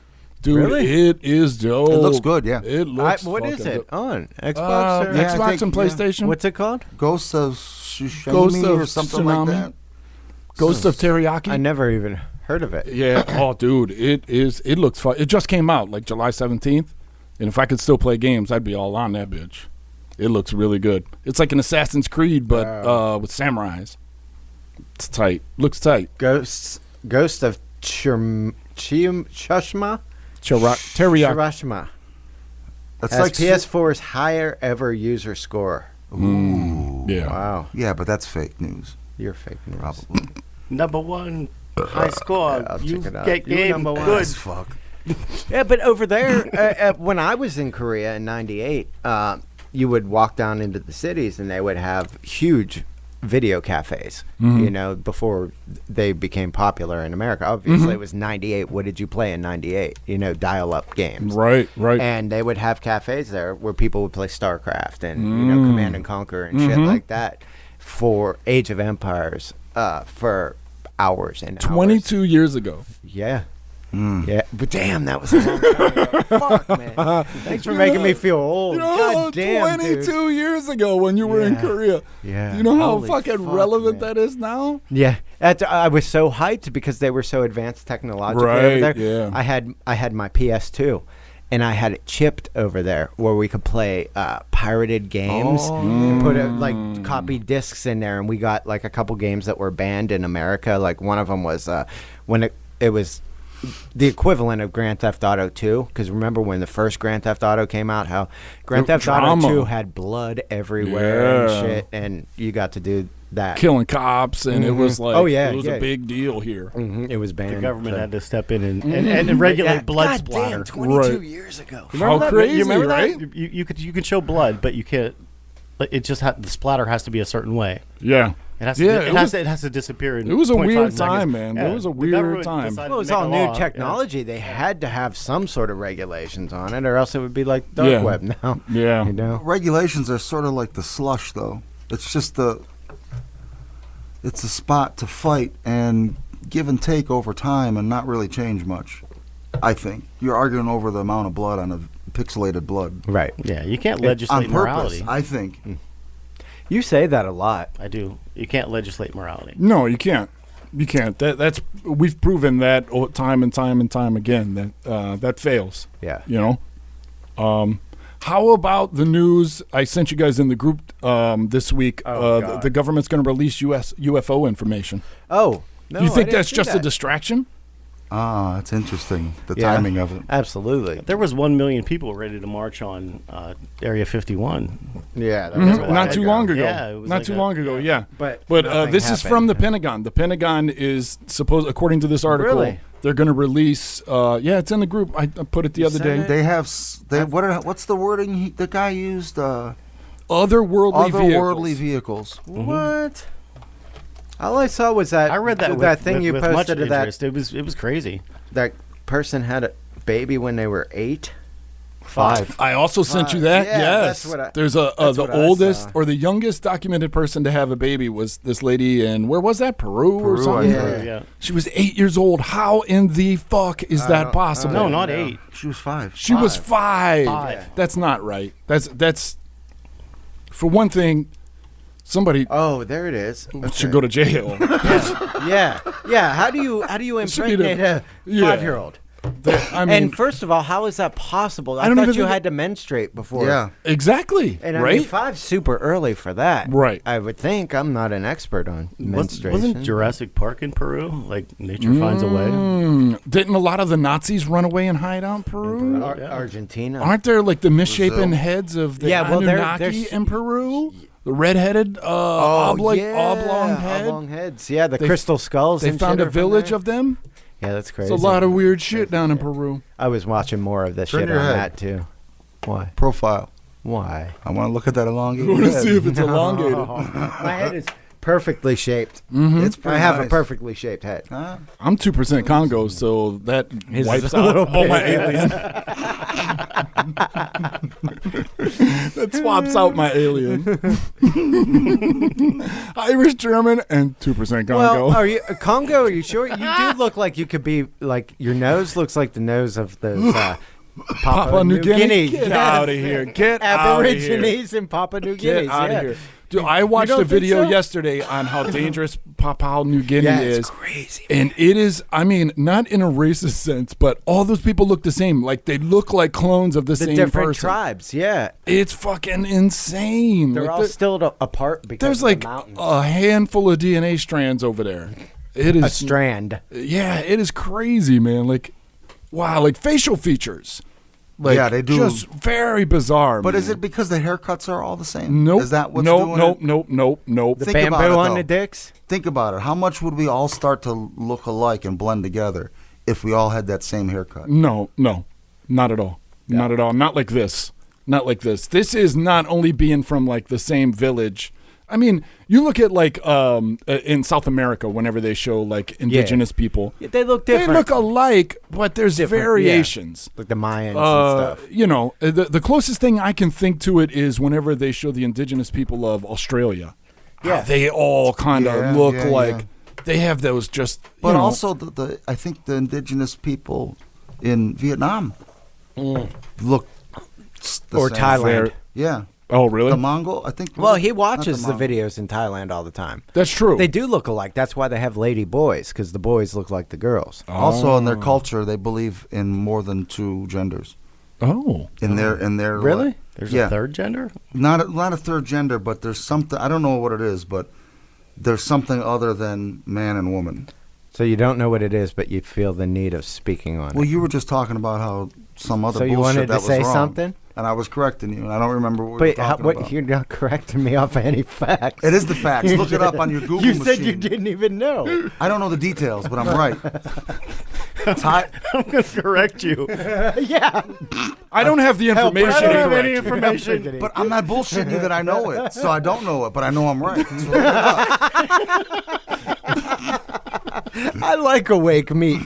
Dude, Really? it is dope. It looks good, yeah. It looks. What is fucking it dope. on Xbox? Or? Yeah, I Xbox think- and PlayStation. What's it called? Ghosts of Tsushima Ghost of or something Tsunami? like that. Ghost of Teriyaki. I never even heard of it. Yeah. Oh, dude, it is. It looks fun. It just came out like July 17th, and if I could still play games, I'd be all on that bitch. It looks really good. It's like an Assassin's Creed, but with samurais. It's tight. Looks tight. Ghost of Chushma? Teriyaki. Shirashima. That's Has like PS4's higher ever user score. Yeah. Wow. Yeah, but that's fake news. You're fake news. Probably. Number one high score. I'll You check it out. get You game number one. good. As fuck. Yeah, but over there, when I was in Korea in '98, you would walk down into the cities and they would have huge video cafes, you know, before they became popular in America. Obviously, it was '98. What did you play in '98? You know, dial-up games. Right. And they would have cafes there where people would play StarCraft and, you know, Command and Conquer and shit like that for Age of Empires for hours and hours. 22 years ago. Yeah. Yeah, but damn, that was a long time ago. Fuck, man. Thanks for making me feel old. God damn, 22 dude. years ago when you were in Yeah. Korea. Yeah. Do you know how Holy fucking fuck, relevant man. that is now? Yeah, I was so hyped because they were so advanced technologically over Right, there. yeah. I had my PS2, and I had it chipped over there where we could play pirated games. And put like copy discs in there, and we got like a couple games that were banned in America. Like one of them was when it was the equivalent of Grand Theft Auto 2, because remember when the first Grand Theft Auto came out, how Grand Theft Drama. Auto 2 had blood everywhere Yeah. and shit, and you got to do that. Killing cops, and it was like, it was yeah. a big deal here. It was banned. The government so- had to step in and regulate blood God splatter. damn, 22 Right. years ago. How that? crazy, You remember right? that? You can show blood, but you can't. But it just the splatter has to be a certain way. Yeah. It has Yeah, to, it has to disappear. In It was a 0.5 weird seconds. time, man. It was a the weird government time. decided Well, it was to make all a new law, technology. They had to have some sort of regulations on it, or else it would be like dark Yeah. web now. Yeah. You know? Regulations are sort of like the slush, though. It's just it's a spot to fight and give and take over time and not really change much. I think you're arguing over the amount of blood on a pixelated blood. Right. Yeah, you can't On legislate purpose, morality. I think. You say that a lot. I do. You can't legislate morality. No, you can't. You can't. That's we've proven that time and time and time again that that fails. Yeah. You know. How about the news I sent you guys in the group this week? God. The government's going to release U.S. UFO information. Oh. No, you I think didn't that's see just a that. distraction? Ah, it's interesting. The Yeah. timing of it. Absolutely. There was 1 million people ready to march on Area 51. Yeah. That was a while Not too ago. long ago. Yeah, it was Not like too a- long ago. Yeah. But But this is nothing from the happened. Pentagon. The Pentagon is supposed, according to this article, Really? they're going to release. Yeah, it's in the group. I put it the other sent day. it? They have. What's the wording the guy used? Otherworldly vehicles. What? All I saw was that I read that that with, thing with, you with much posted of that interest. It was crazy. that person had a baby when they were 8. 5. I also sent you that. Yeah, Yes, that's what I- there's that's the what I oldest saw. or the youngest documented person to have a baby was this lady in where was that Peru or Peru, something? Yeah. Yeah. She was 8 years old. How in the fuck is that possible? No, not 8. She was 5. She was 5. 5. That's not right. That's for one thing. Somebody Oh, there it is. should go to jail. Yeah. How do you should be impregnate a yeah. 5-year-old? I mean, And first of all, how is that possible? I don't thought even you think had to menstruate before. Yeah. exactly. And I right? mean, 5's super early for that. Right. I would think. I'm not an expert on menstruation. Wasn't Jurassic Park in Peru? Like nature finds a way. Didn't a lot of the Nazis run away and hide out in Peru? Argentina. Aren't there like the misshapen Brazil. heads of the Yeah, well, they're- Anunnaki they're- in Peru? The red-headed, oblong head. Oblong heads. Yeah, the crystal skulls. They and found shit a are from village there. of them. Yeah, that's crazy. It's a lot of weird shit down in Peru. I was watching more of this Turn shit your on head. that too. Why? Profile. Why? I want to look at that elongated I want to head. see if it's elongated. My head is perfectly shaped. It's pretty I have a nice. perfectly shaped head. Huh? I'm 2% Congo, so that His wipes is a out little all my bit. alien. That swaps out my alien. Irish, German, and 2% Congo. Well, are you Congo? Are you sure? You do look like you could be like your nose looks like the nose of those Papua New Guinea? Get Yes. out of here. Get out of here. Aborigines in Papua New Guinea. Get out of here. Dude, I watched don't a think video so? yesterday on how dangerous Papua New Guinea Yeah, is. it's crazy. And it is, I mean, not in a racist sense, but all those people look the same. Like, they look like clones of the The same different person. tribes, yeah. It's fucking insane. They're Like, all still apart because there's of like the mountains. a handful of DNA strands over there. It is A strand. Yeah, it is crazy, man. Like, wow, like facial features. Like, Yeah, they do. Just very bizarre. But man. is it because the haircuts are all the same? Nope. Is that what's doing it? Nope. The Think about bamboo it, on though. the dicks? Think about it. How much would we all start to look alike and blend together if we all had that same haircut? No, not at all. Not at all. Not like this. Not like this. This is not only being from like the same village. I mean, you look at like in South America, whenever they show like indigenous people, Yeah, they look they different. look alike, but there's Different, variations. Like the Mayans and stuff. You know, the closest thing I can think to it is whenever they show the indigenous people of Australia. Yeah. How they all kind of Yeah, look yeah, like yeah. they have those just. But you know, also, I think the indigenous people in Vietnam look the Or same. Thailand. Yeah. oh really? The Mongol, I think. Well, he not watches the Mongol. videos in Thailand all the time. That's true. They do look alike. That's why they have lady boys, because the boys look like the girls. Also, in their culture, they believe in more than 2 genders. Oh. In their Really? There's Yeah. a third gender? not a third gender, but there's something. I don't know what it is, but there's something other than man and woman. So you don't know what it is, but you feel the need of speaking on Well, it. you were just talking about how some other So you bullshit wanted that to was say wrong, something? and I was correcting you, and I don't remember what we were But talking about. you're not correcting me off of any facts. It is the facts. Look it up on your Google You machine. said you didn't even know. I don't know the details, but I'm right. I'm going to correct you. Yeah. I don't have the information. I don't to have correct any you. information. But I'm not bullshitting you that I know it. So I don't know it, but I know I'm right. So look it up. I like awake meat.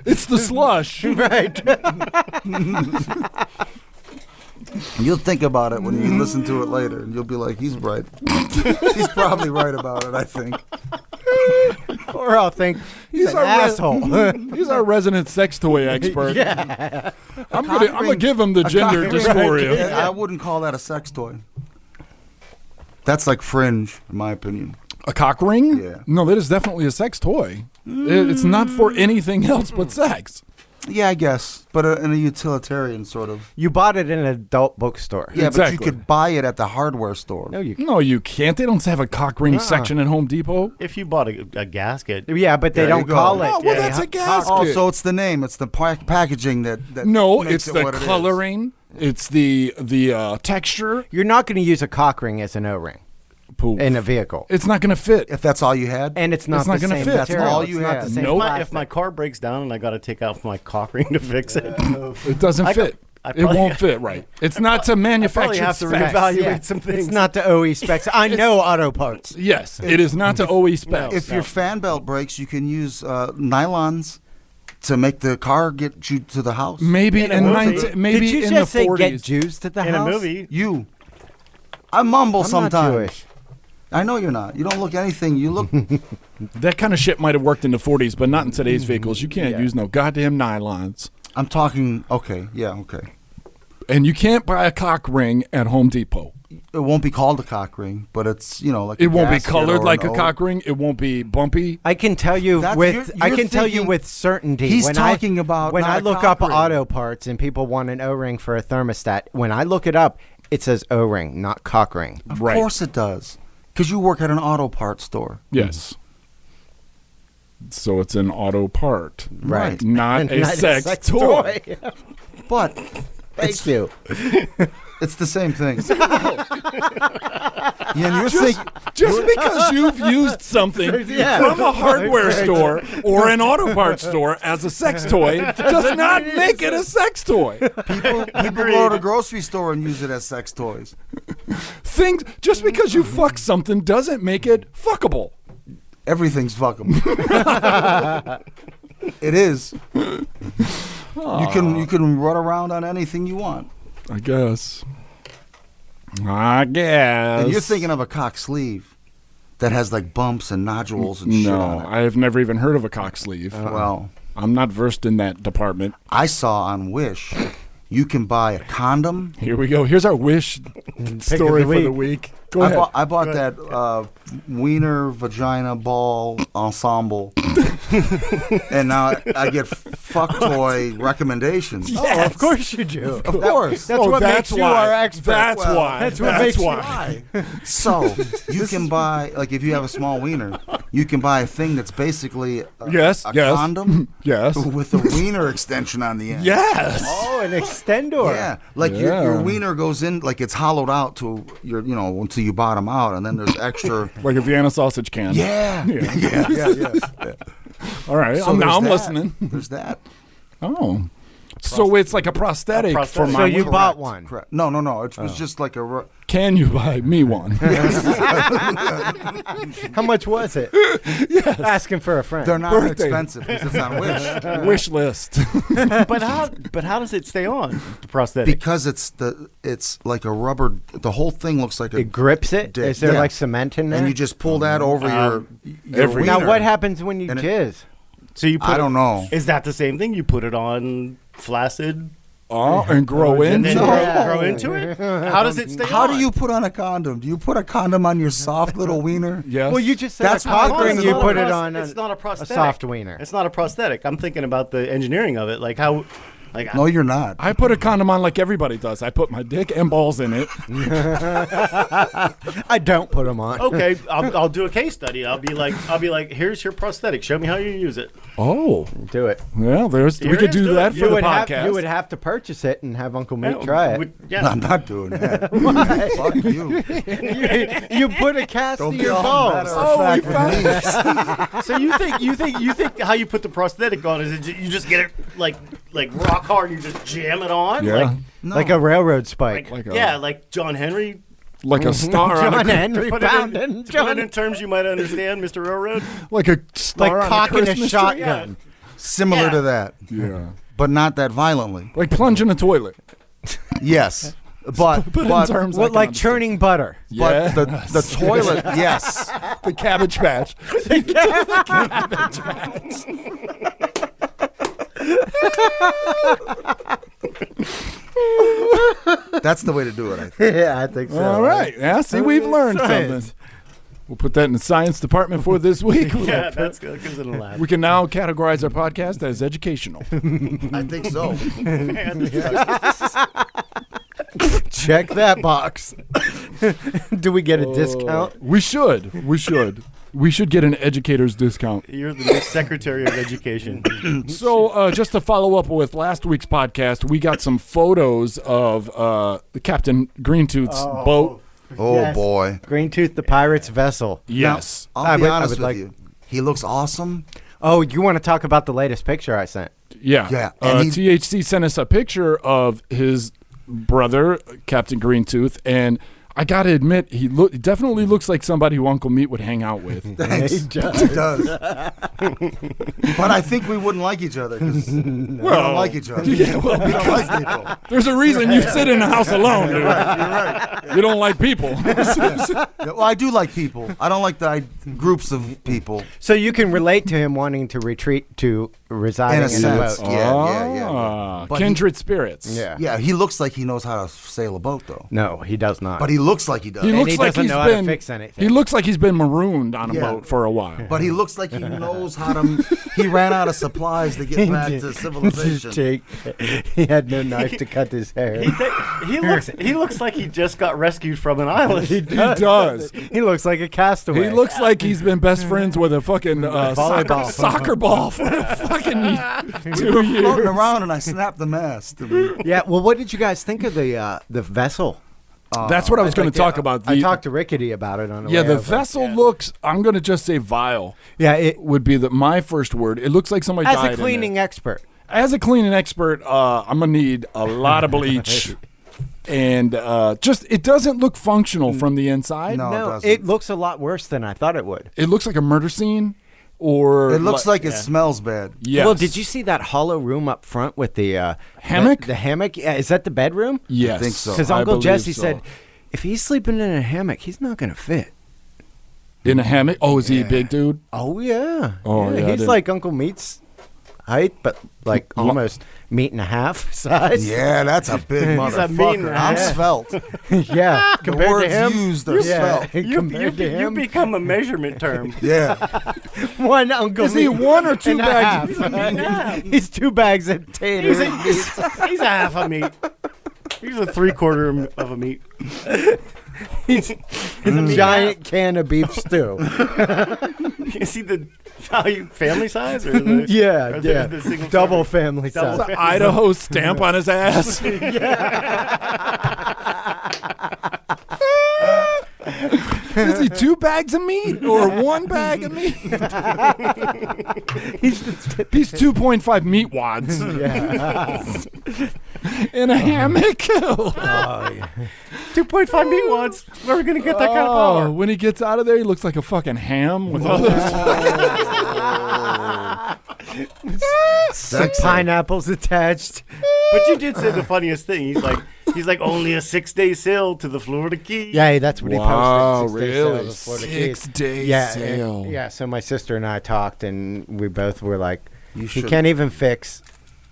It's the slush. Right. You'll think about it when you listen to it later, and you'll be like, he's right. He's probably right about it, I think. Or I'll think he's an our asshole. He's our resident sex toy expert. Yeah. I'm gonna give him the gender dysphoria. I wouldn't call that a sex toy. That's like fringe, in my opinion. A cock ring? Yeah. No, that is definitely a sex toy. It's not for anything else but sex. Yeah, I guess, but in a utilitarian sort of. You bought it in an adult bookstore. Yeah, Exactly. but you could buy it at the hardware store. No, you. No, you can't. They don't have a cock ring section at Home Depot. If you bought a gasket, Yeah, but they There you don't go. call it. Oh, well, Yeah, that's yeah. a gasket. Oh, so it's the name. It's the packaging that no, makes it's it the what it is. coloring. It's the texture. You're not going to use a cock ring as an O-ring Poof. in a vehicle, It's not going to fit. If that's all you had. and it's not It's not the gonna same fit. That's material. all It's you not had. the same Nope. plastic. if my car breaks down and I got to take out my cock ring to fix it, It doesn't I got- fit. I It probably- won't fit right. It's not to probably manufacture have to specs. reevaluate some things. It's not the OE specs. I know auto parts. Yes, it is not to OE specs. If your fan belt breaks, you can use nylons to make the car get you to the house. Maybe In a in movie. 19, maybe Did you in just the say 40s. get Jews to the In house? a movie. You. I mumble I'm sometimes. not Jewish. I know you're not. You don't look anything. You look. That kind of shit might have worked in the 40s, but not in today's vehicles. You can't use no goddamn nylons. I'm talking. Okay. Yeah. Okay. And you can't buy a cock ring at Home Depot. It won't be called a cock ring, but it's like It a won't be gasket colored or like an a O. cock ring. It won't be bumpy. I can tell you That's- you're with certainty. He's when talking about when not I a look cock up ring. auto parts and people want an O-ring for a thermostat. When I look it up, it says O-ring, not cock ring. Of Right. course it does, because you work at an auto parts store. Yes. So it's an auto part. Right. Not a Not sex toy. But Thank you. it's the same thing. Yeah, and you're thinking. Just because you've used something Yeah. from a hardware store or an auto parts store as a sex toy does not make it a sex toy. People go to the grocery store and use it as sex toys. Things just because you fuck something doesn't make it fuckable. Everything's fuckable. It is. You can run around on anything you want. I guess. I guess. And you're thinking of a cock sleeve that has like bumps and nodules and shit No, on it. I have never even heard of a cock sleeve. Well, I'm not versed in that department. I saw on Wish you can buy a condom. Here we go. Here's our wish story for the week. Go ahead. I bought that wiener vagina ball ensemble, and now I get fuck toy recommendations. Oh, of course you do. Of course. That's what makes you our expert. That's Well, why. that's what makes you- why. So you can buy, like, if you have a small wiener, you can buy a thing that's basically a Yes. condom Yes. with a wiener extension on the end. Yes. Oh, an extendor. Yeah, like Yeah. your wiener goes in, like it's hollowed out to your, until you bottom out, and then there's extra. Like a Vienna sausage can. Yeah, Yeah. yeah. All right. So now I'm there's that. listening. The's that. Oh. So it's like a prosthetic, for prosthetic. my So you wiener. bought one. Correct. No. It was just like a. Can you buy me one? How much was it? Asking for a friend. They're not Birthday. expensive because it's on Wish. Wish list. But how does it stay on the prosthetic? Because it's like a rubber. The whole thing looks like a. It grips it? dick. Is there Yeah. like cement in there? And you just pull that over your every- wiener. now, what happens when you And it- jizz? So you put I don't know. Is that the same thing? You put it on flaccid Oh, and grow and in. then No. grow into it? How does it stay How on? do you put on a condom? Do you put a condom on your soft little wiener? Yes. Well, you just said That's a what cock it ring, is. you It's put not it a on It's not a prosthetic. soft wiener. It's not a prosthetic. I'm thinking about the engineering of it. Like how, like No, you're not. I put a condom on like everybody does. I put my dick and balls in it. I don't put them on. okay, I'll do a case study. I'll be like, here's your prosthetic. Show me how you use it. Oh, Do it. well, we Here could it is, do do that it. for the podcast. You would have to purchase it and have Uncle Meat Yeah, try it. Yeah. I'm not doing that. Fuck you. you put a cast Don't to be your all balls. matter of Oh, we fact with me. So you think how you put the prosthetic on is you just get it like rock hard, you just jam it on? Yeah. Like, No. Like a railroad spike. Like a- yeah, like John Henry. Like a star on John a, Henry Put it, Poundin'. in, put it in terms you might understand, Mr. Railroad. like a star Like on cocking a Christmas tree. shotgun. Similar Yeah. to that, Yeah. but not that violently. Like plunge in a toilet. Yes, but But in but, terms What, I can like understand. churning butter. but the toilet. Yes, the Cabbage Patch. that's the way to do it. I think. Yeah, I think so. All right. Yeah, see, we've learned Science. something. We'll put that in the science department for this week. Yeah, that gives it a laugh. We can now categorize our podcast as educational. I think so. Check that box. Do we get a discount? We should. We should get an educator's discount. You're the new Secretary of Education. So, just to follow up with last week's podcast, we got some photos of the Captain Greentooth's boat. Oh Yes. boy. Green Tooth, the pirate's vessel. Yes. I'll I be would- I honest would with like- you. He looks awesome. Oh, you want to talk about the latest picture I sent? Yeah. Yeah, and THC sent us a picture of his brother, Captain Greentooth, and I gotta admit, he definitely looks like somebody who Uncle Meat would hang out with. Thanks. He does. But I think we wouldn't like each other because we don't like each other. Yeah, well, We don't like people. there's a reason you sit in a house alone, dude. You're right. You don't like people. Yeah, well, I do like people. I don't like the groups of people. So you can relate to him wanting to retreat to residing In a in a sense. boat. Yeah. But Kindred spirits. Yeah. Yeah, he looks like he knows how to sail a boat, though. No, he does not. But he looks like he does. He looks he like doesn't he's know how to been. fix anything. He looks like he's been marooned on a Yeah. boat for a while. But he looks like he knows how to. He ran out of supplies to get back to civilization. Jake, he had no knife to cut his hair. He looks like he just got rescued from an island. He does. He looks like a castaway. He looks like he's been best friends with a fucking Volleyball. soccer ball for a fucking 2 years. Floating around, and I snapped the mast. Yeah. Well, what did you guys think of the vessel? That's what I was going to talk about. I talked to Rickety about it on the Yeah, way the over. vessel looks. I'm going to just say vile. Yeah, it Would be my first word. It looks like somebody as died a in cleaning it. expert. As a cleaning expert, I'm gonna need a lot of bleach, and just it doesn't look functional from the inside. No. No, doesn't. it looks a lot worse than I thought it would. It looks like a murder scene, or It looks like it smells bad. Yes. Well, did you see that hollow room up front with the Hammock? The hammock? Yeah, is that the bedroom? Yes, I think so. Because I Uncle believe Jesse so. said, if he's sleeping in a hammock, he's not going to fit. in a hammock. Oh, is he a big dude? Oh, yeah. Oh, yeah, I He's didn't- like Uncle Meat's height, but like almost meat and a half size. Yeah, that's a big a mean motherfucker. I'm ass. svelte. Yeah. The Compared words to him. used are Yeah. svelte. Compared to You him. become a measurement term. Yeah. One Uncle Is he Meat one or two and a bags? half. He's 2 bags of taters. He's a half a meat. He's a 3/4 of a meat. He's a giant can of beef stew. Is he the family size or the, Yeah, or yeah. the single Double family? family Double size. family. Idaho stamp on his ass. Is he 2 bags of meat or 1 bag of meat? He's 2.5 meat wads in a hammock. 2.5 meat wads. Where are we gonna get that kind of power? When he gets out of there, he looks like a fucking ham with all those. Some pineapples attached. But you did say the funniest thing. He's like only a 6-day sail to the Florida Keys. Yeah, that's what he Wow, posted. 6 days sail really? to Florida Keys. 6-day Yeah, sail. yeah. So my sister and I talked, and we both were like, You he should- can't even fix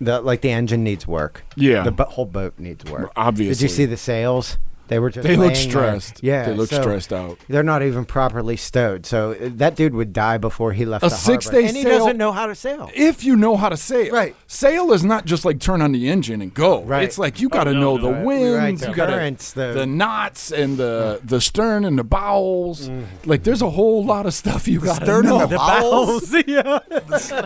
the engine needs work. Yeah. The whole boat needs work. Obviously. Did you see the sails? They were just They look laying there. stressed. Yeah, They look so stressed out. They're not even properly stowed. So that dude would die before he left A the harbor. 6-day and he sail- doesn't know how to sail. If you know how to sail. Right. Sail is not just like turn on the engine and go. Right. It's like you got to know the winds, Right, the you got currents, the knots and the stern and the bowels. Like there's a whole lot of stuff you got to Stern know. and the bowels. yeah.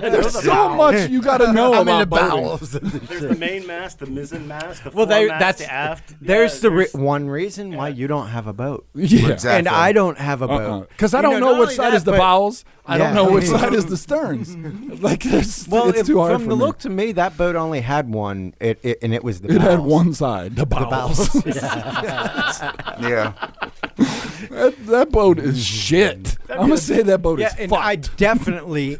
There's so much you got to know I'm in the about boating. bowels. There's the main mast, the mizzen mast, the Well, foremast, that's the aft. There's Yeah, the one reason why you don't have a boat. Yeah. Exactly. And I don't have a boat. Because I You don't know not which only side that, is the but- bowels. I don't Yeah. know which side is the sterns. Like it's too hard from for the me. look to me, that boat only had one, and it was the It had bowels. one side, the bowels. Yeah. that boat is shit. I'm gonna say that boat Yeah, is and fucked. I definitely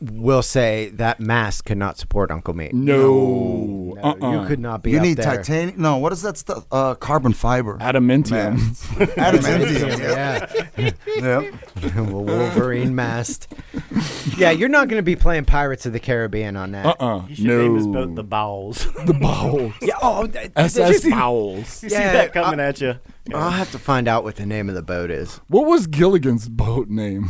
will say that mast could not support Uncle Meat. no, You could not be You up need there. titanium. No, what is that stuff? Carbon fiber. adamantium. Adamantium. Yeah, Yeah. Wolverine mast. Yeah, you're not going to be playing Pirates of the Caribbean on that. He should No. name his boat the Bowels. The bowels. Yeah, oh, SS bowels. You Yeah, see that coming at you. I'll have to find out what the name of the boat is. What was Gilligan's boat name?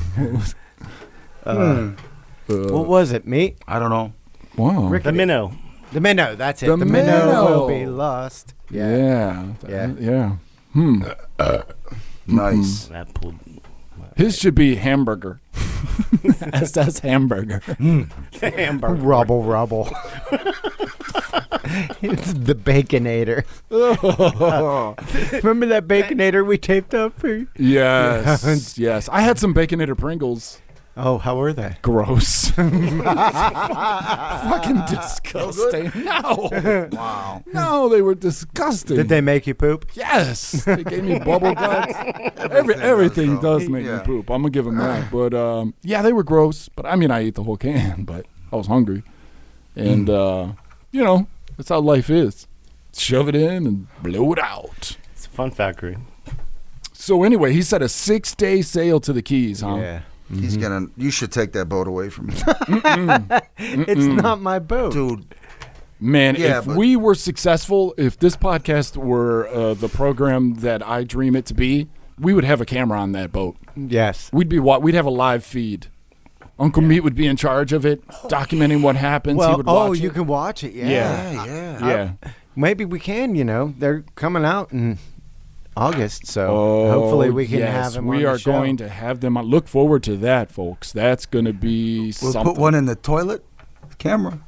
What was it, Meat? I don't know. Wow. The minnow. The minnow. That's it. The The minnow will minnow. be lost. Yeah. Yeah. Yeah. Nice. That pulled. His should be hamburger. SS hamburger. Hamburger. Rubble. It's the Baconator. Remember that Baconator we taped up for you? Yes. Yes. I had some Baconator Pringles. Oh, how were they? Gross. Fucking disgusting. No. Wow. No, they were disgusting. Did they make you poop? Yes. They gave me bubble guts. Everything does make me Yeah. poop. I'm going to give them that. But, yeah, they were gross. But, I mean, I ate the whole can, but I was hungry. And, you know, that's how life is. Shove it in and blow it out. It's a fun factory. So, anyway, he said a 6-day sail to the Keys, huh? Yeah. He's gonna. You should take that boat away from me, It's not my boat. dude. Man, Yeah, if but- we were successful, if this podcast were the program that I dream it to be, we would have a camera on that boat. Yes. We'd have a live feed. Uncle Meat would be in charge of it, documenting what happens. He Well, would watch you it. can watch it. Yeah. Yeah. Yeah. Maybe we can, they're coming out in August, so hopefully we can have them on we the are show. going to have them on. Look forward to that, folks. That's going to be We'll something. put one in the toilet. Camera.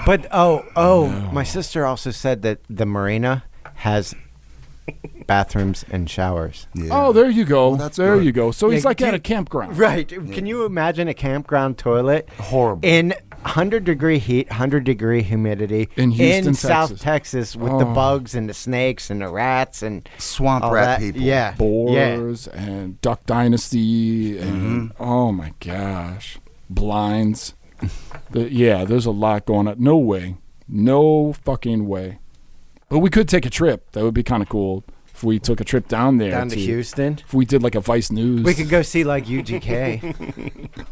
But my sister also said that the marina has bathrooms and showers. Yeah. Oh, there you go. Well, that's there good. you go. So he's Yeah, like at a campground. Right. Can you imagine a campground toilet Horrible. in 100-degree heat, 100-degree humidity In Houston, South Texas. Texas with the bugs and the snakes and the rats and Swamp all rat that? people. Yeah. Boars and Duck Dynasty and oh my gosh, blinds. There's a lot going on. No way. No fucking way. But we could take a trip. That would be kind of cool if we took a trip down there. Down to Houston. If we did like a Vice News. We could go see like UGK.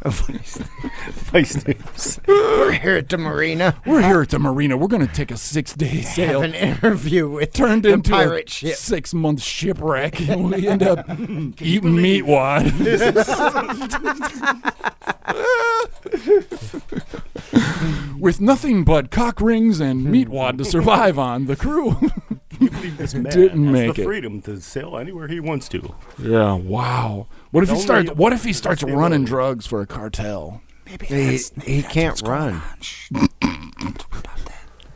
Vice News. We're here at the marina. We're here at the marina. We're going to take a 6-day sail. Have an interview with Turned the into pirate a ship. 6-month shipwreck. And we end up eating meat wad. With nothing but cock rings and meat wad to survive on, the crew This man didn't has make the it. freedom to sail anywhere he wants to. Yeah, wow. What if he Only starts the running ability. drugs for a cartel? He can't run.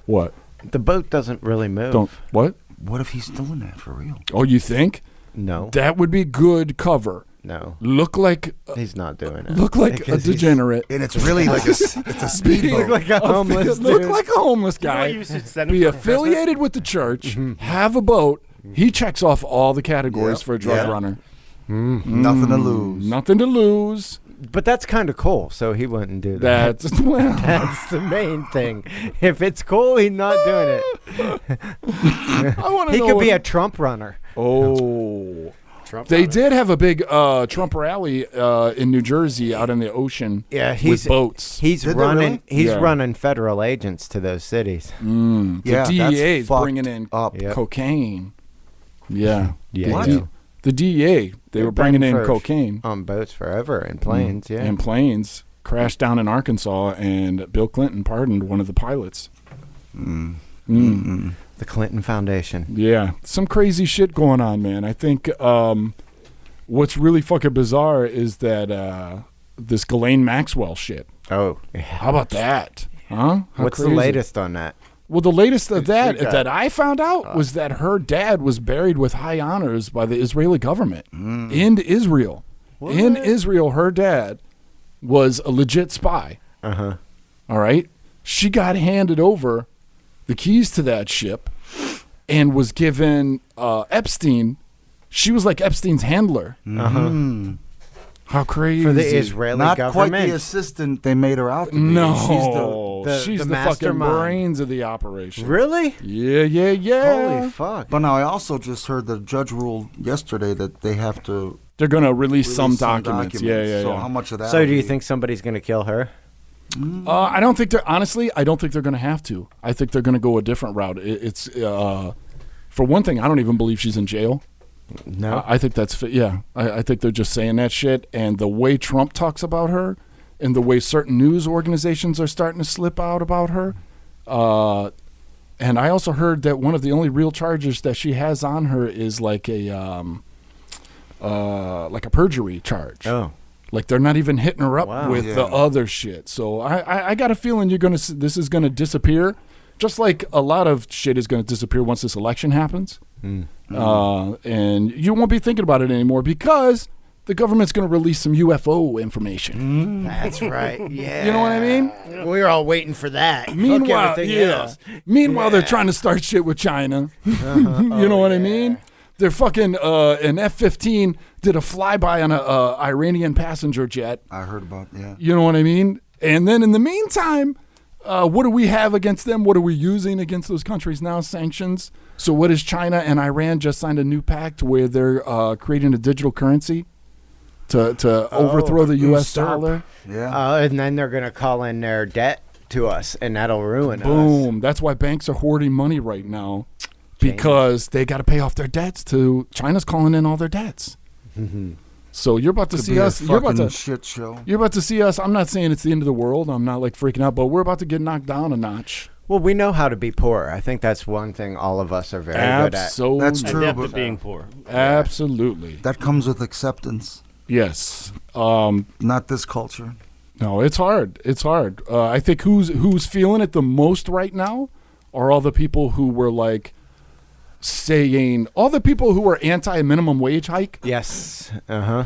What? The boat doesn't really move. Don't what? What if he's doing that for real? Oh, you think? No. That would be good cover. No. Look like He's not doing it. a Because he's- degenerate. And it's really like it's a speedboat. Look like a homeless Look dude. like a homeless You know what guy. you should send him Be for Christmas? affiliated with the church. Have a boat. He checks off all the categories Yep, for a drug yep. runner. Nothing to lose. Nothing to lose. But that's kind of cool, so he wouldn't do that. That's well. That's the main thing. If it's cool, he's not doing it. I want to He know. could be a Trump runner. Oh. Trump They runner. did have a big Trump rally in New Jersey out in the ocean Yeah, with boats. He's Did they running. really? He's Yeah. running federal agents to those cities. The Yeah, DEA that's is fucked bringing in up. Yep. cocaine. Yeah. Yeah, What? you know, The DEA, they were bringing in for- cocaine on boats forever and planes. Yeah, and planes. Crashed down in Arkansas, and Bill Clinton pardoned one of the pilots. the Clinton Foundation. Yeah, some crazy shit going on, man. I think what's really fucking bizarre is that this Ghislaine Maxwell shit. Oh, How about that? Huh? How what's the crazy. latest on that? Well, the latest of that got? that I found out was that her dad was buried with high honors by the Israeli government in Israel. In Israel, her dad was a legit spy. Uh-huh. All right? She got handed over the keys to that ship and was given Epstein. She was like Epstein's handler. How crazy. For the Israeli Not government. quite the assistant they made her out to be. No. the She's the, fucking mastermind. brains of the operation. Really? Yeah. Holy fuck. But now I also just heard the judge ruled yesterday that they have to They're going to release release some documents. Yeah. So how much of that? So will do you be- think somebody's going to kill her? I don't think I don't think they're going to have to. I think they're going to go a different route. It's for one thing, I don't even believe she's in jail. No. I think that's I think they're just saying that shit. And the way Trump talks about her, and the way certain news organizations are starting to slip out about her, and I also heard that one of the only real charges that she has on her is like a perjury charge. Oh. Like they're not even hitting her up Wow. with the Yeah. other shit. So I got a feeling this is gonna disappear, just like a lot of shit is gonna disappear once this election happens. And you won't be thinking about it anymore because the government's going to release some UFO information. That's right. Yeah. You know what I mean? We were all waiting for that. Meanwhile, Fuck everything else. Meanwhile, they're trying to start shit with China. You know what I mean? They're fucking an F-15 did a flyby on a Iranian passenger jet. I heard about, You know what I mean? And then in the meantime, what do we have against them? What are we using against those countries now? Sanctions. So what is China and Iran just signed a new pact where they're creating a digital currency to overthrow the U.S. dollar? Yeah. And then they're going to call in their debt to us, and that'll ruin us. Boom. That's why banks are hoarding money right now. Because they got to pay off their debts to China's calling in all their debts. So you're about to Could see be a us. You're about fucking to shit show. You're about to see us. I'm not saying it's the end of the world. I'm not like freaking out, but we're about to get knocked down a notch. Well, we know how to be poor. I think that's one thing all of us are very good at. That's true. Adept but at being poor. Absolutely. that comes with acceptance. Yes. Not this culture. No, it's hard. It's hard. I think who's feeling it the most right now are all the people who were like saying, all the people who were anti-minimum wage hike. Yes.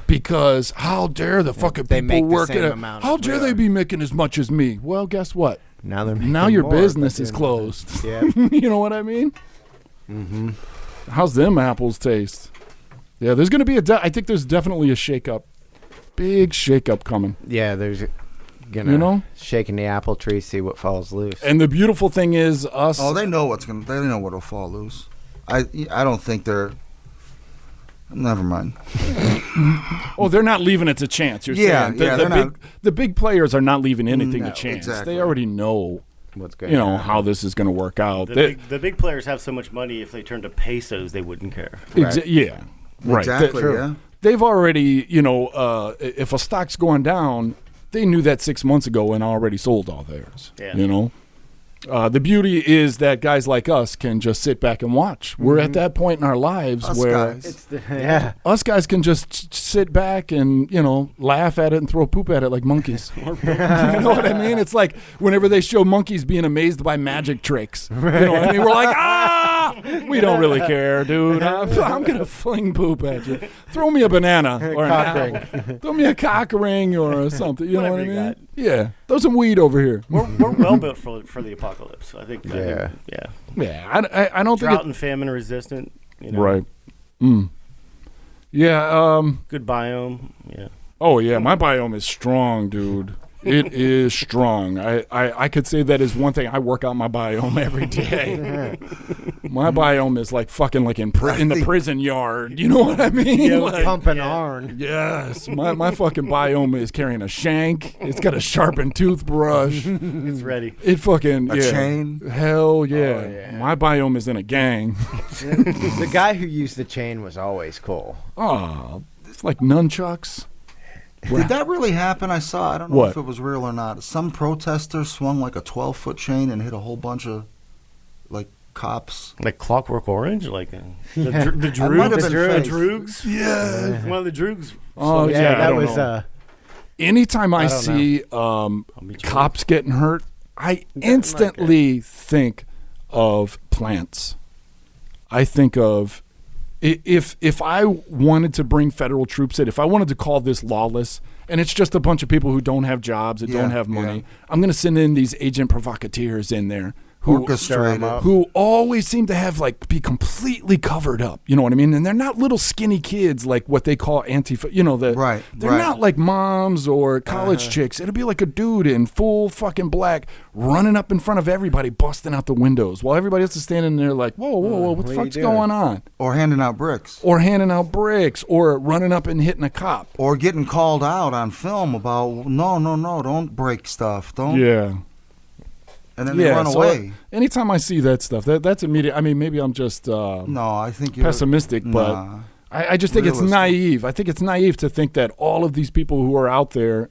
Because how dare the fucking They people make the working same at, amount how as dare we they are. be making as much as me? Well, guess what? Now they're making Now your more, business but is they're- closed. Yeah. You know what I mean? How's them apples taste? Yeah, there's going to be I think there's definitely a shakeup. Big shakeup coming. Yeah, there's gonna You know? shaking the apple tree, see what falls loose. And the beautiful thing is us. Oh, they know they know what'll fall loose. I don't think they're. Never mind. They're not leaving it to chance. You're saying the big players are not leaving anything to chance. exactly. They already know, What's going on? how this is going to work out. The big players have so much money. If they turned to pesos, they wouldn't care. Yeah, right. Exactly. Yeah. They've already, if a stock's going down, they knew that 6 months ago and already sold all theirs. Yeah. The beauty is that guys like us can just sit back and watch. We're at that point in our lives Us where guys. us guys can just sit back and, laugh at it and throw poop at it like monkeys. You know what I mean? It's like whenever they show monkeys being amazed by magic tricks. You know what I mean? We're like, we don't really care, dude. I'm going to fling poop at you. Throw me a banana or an apple. Throw me a cock ring or something. You know what I Whatever you mean? got. Yeah. Throw some weed over here. We're well built for the apocalypse. I think. Yeah. Yeah. I don't Drought think and famine resistant. Right. Yeah. Good biome. Yeah. Oh yeah, my biome is strong, dude. It is strong. I could say that is one thing. I work out my biome every day. My biome is like fucking like in the prison yard. You know what I mean? Yeah, Like, pumping iron. yes, my fucking biome is carrying a shank. It's got a sharpened toothbrush. It's ready. It fucking A chain? Hell yeah. Oh, yeah. My biome is in a gang. The guy who used the chain was always cool. Oh, it's like nunchucks. Did that really happen? I don't know What? if it was real or not. Some protester swung like a 12-foot chain and hit a whole bunch of like cops. Like Clockwork Orange, like the That might have been fake. Droogs. Yeah. One of the Droogs. Oh Yeah, yeah, I that don't was know. Anytime I don't see meet you cops getting hurt, I instantly think of plants. I think of if I wanted to bring federal troops in, if I wanted to call this lawless, and it's just a bunch of people who don't have jobs, that don't have money, I'm going to send in these agent provocateurs in there Orchestrated. who always seem to have be completely covered up. You know what I mean? And they're not little skinny kids like what they call Antifa. Right, They're right. not like moms or college chicks. It'll be like a dude in full fucking black running up in front of everybody, busting out the windows while everybody else is standing there like, whoa, what the what are you fuck's doing? going on? Or handing out bricks. Or handing out bricks or running up and hitting a cop. Or getting called out on film about, no, don't break stuff. Don't. Yeah. And then they run so away. anytime I see that stuff, that's immediate. I mean, maybe I'm just No, I think you're pessimistic, but Nah. I just think it's Realistic. naive. I think it's naive to think that all of these people who are out there,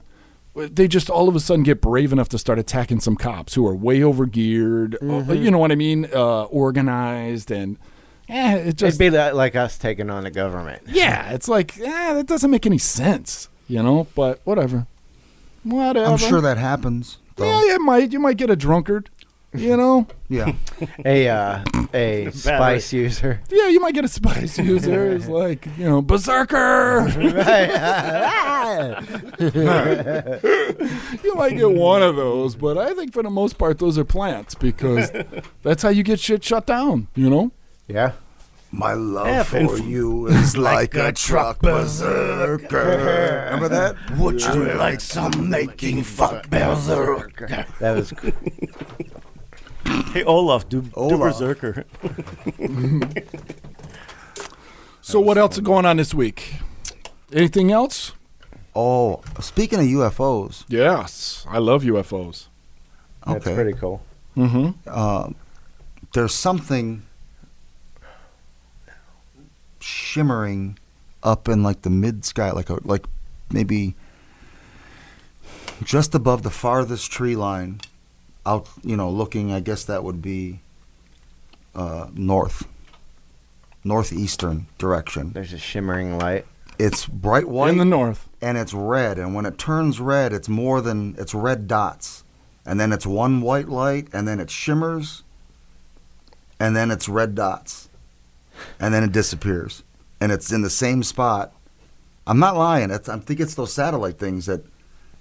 they just all of a sudden get brave enough to start attacking some cops who are way overgeared, you know what I mean, organized, and it just It'd be like us taking on the government. yeah, it's like that doesn't make any sense, but whatever. I'm sure that happens. Though. Yeah, you might get a drunkard. You know? Yeah. A spice user. Yeah, you might get a spice user. It's like, you know, berserker. You might get one of those, but I think for the most part, those are plants because that's how you get shit shut down, you know? Yeah. My love for you is like a truck berserker. Remember that? Would you like some making fuck berserker? That was Hey, Olaf, do Olaf. Berserker. So what else is going on this week? Anything else? Oh, speaking of UFOs. Yes, I love UFOs. that's Okay. pretty cool. Mm-hmm. There's something shimmering up in like the mid sky, like maybe just above the farthest tree line, out, you know, looking. I guess that would be northeastern direction. There's a shimmering light. It's bright white In the north. and it's red, and when it turns red, it's red dots, and then it's one white light, and then it shimmers, and then it's red dots, and then it disappears, and it's in the same spot. I'm not lying. I think it's those satellite things that,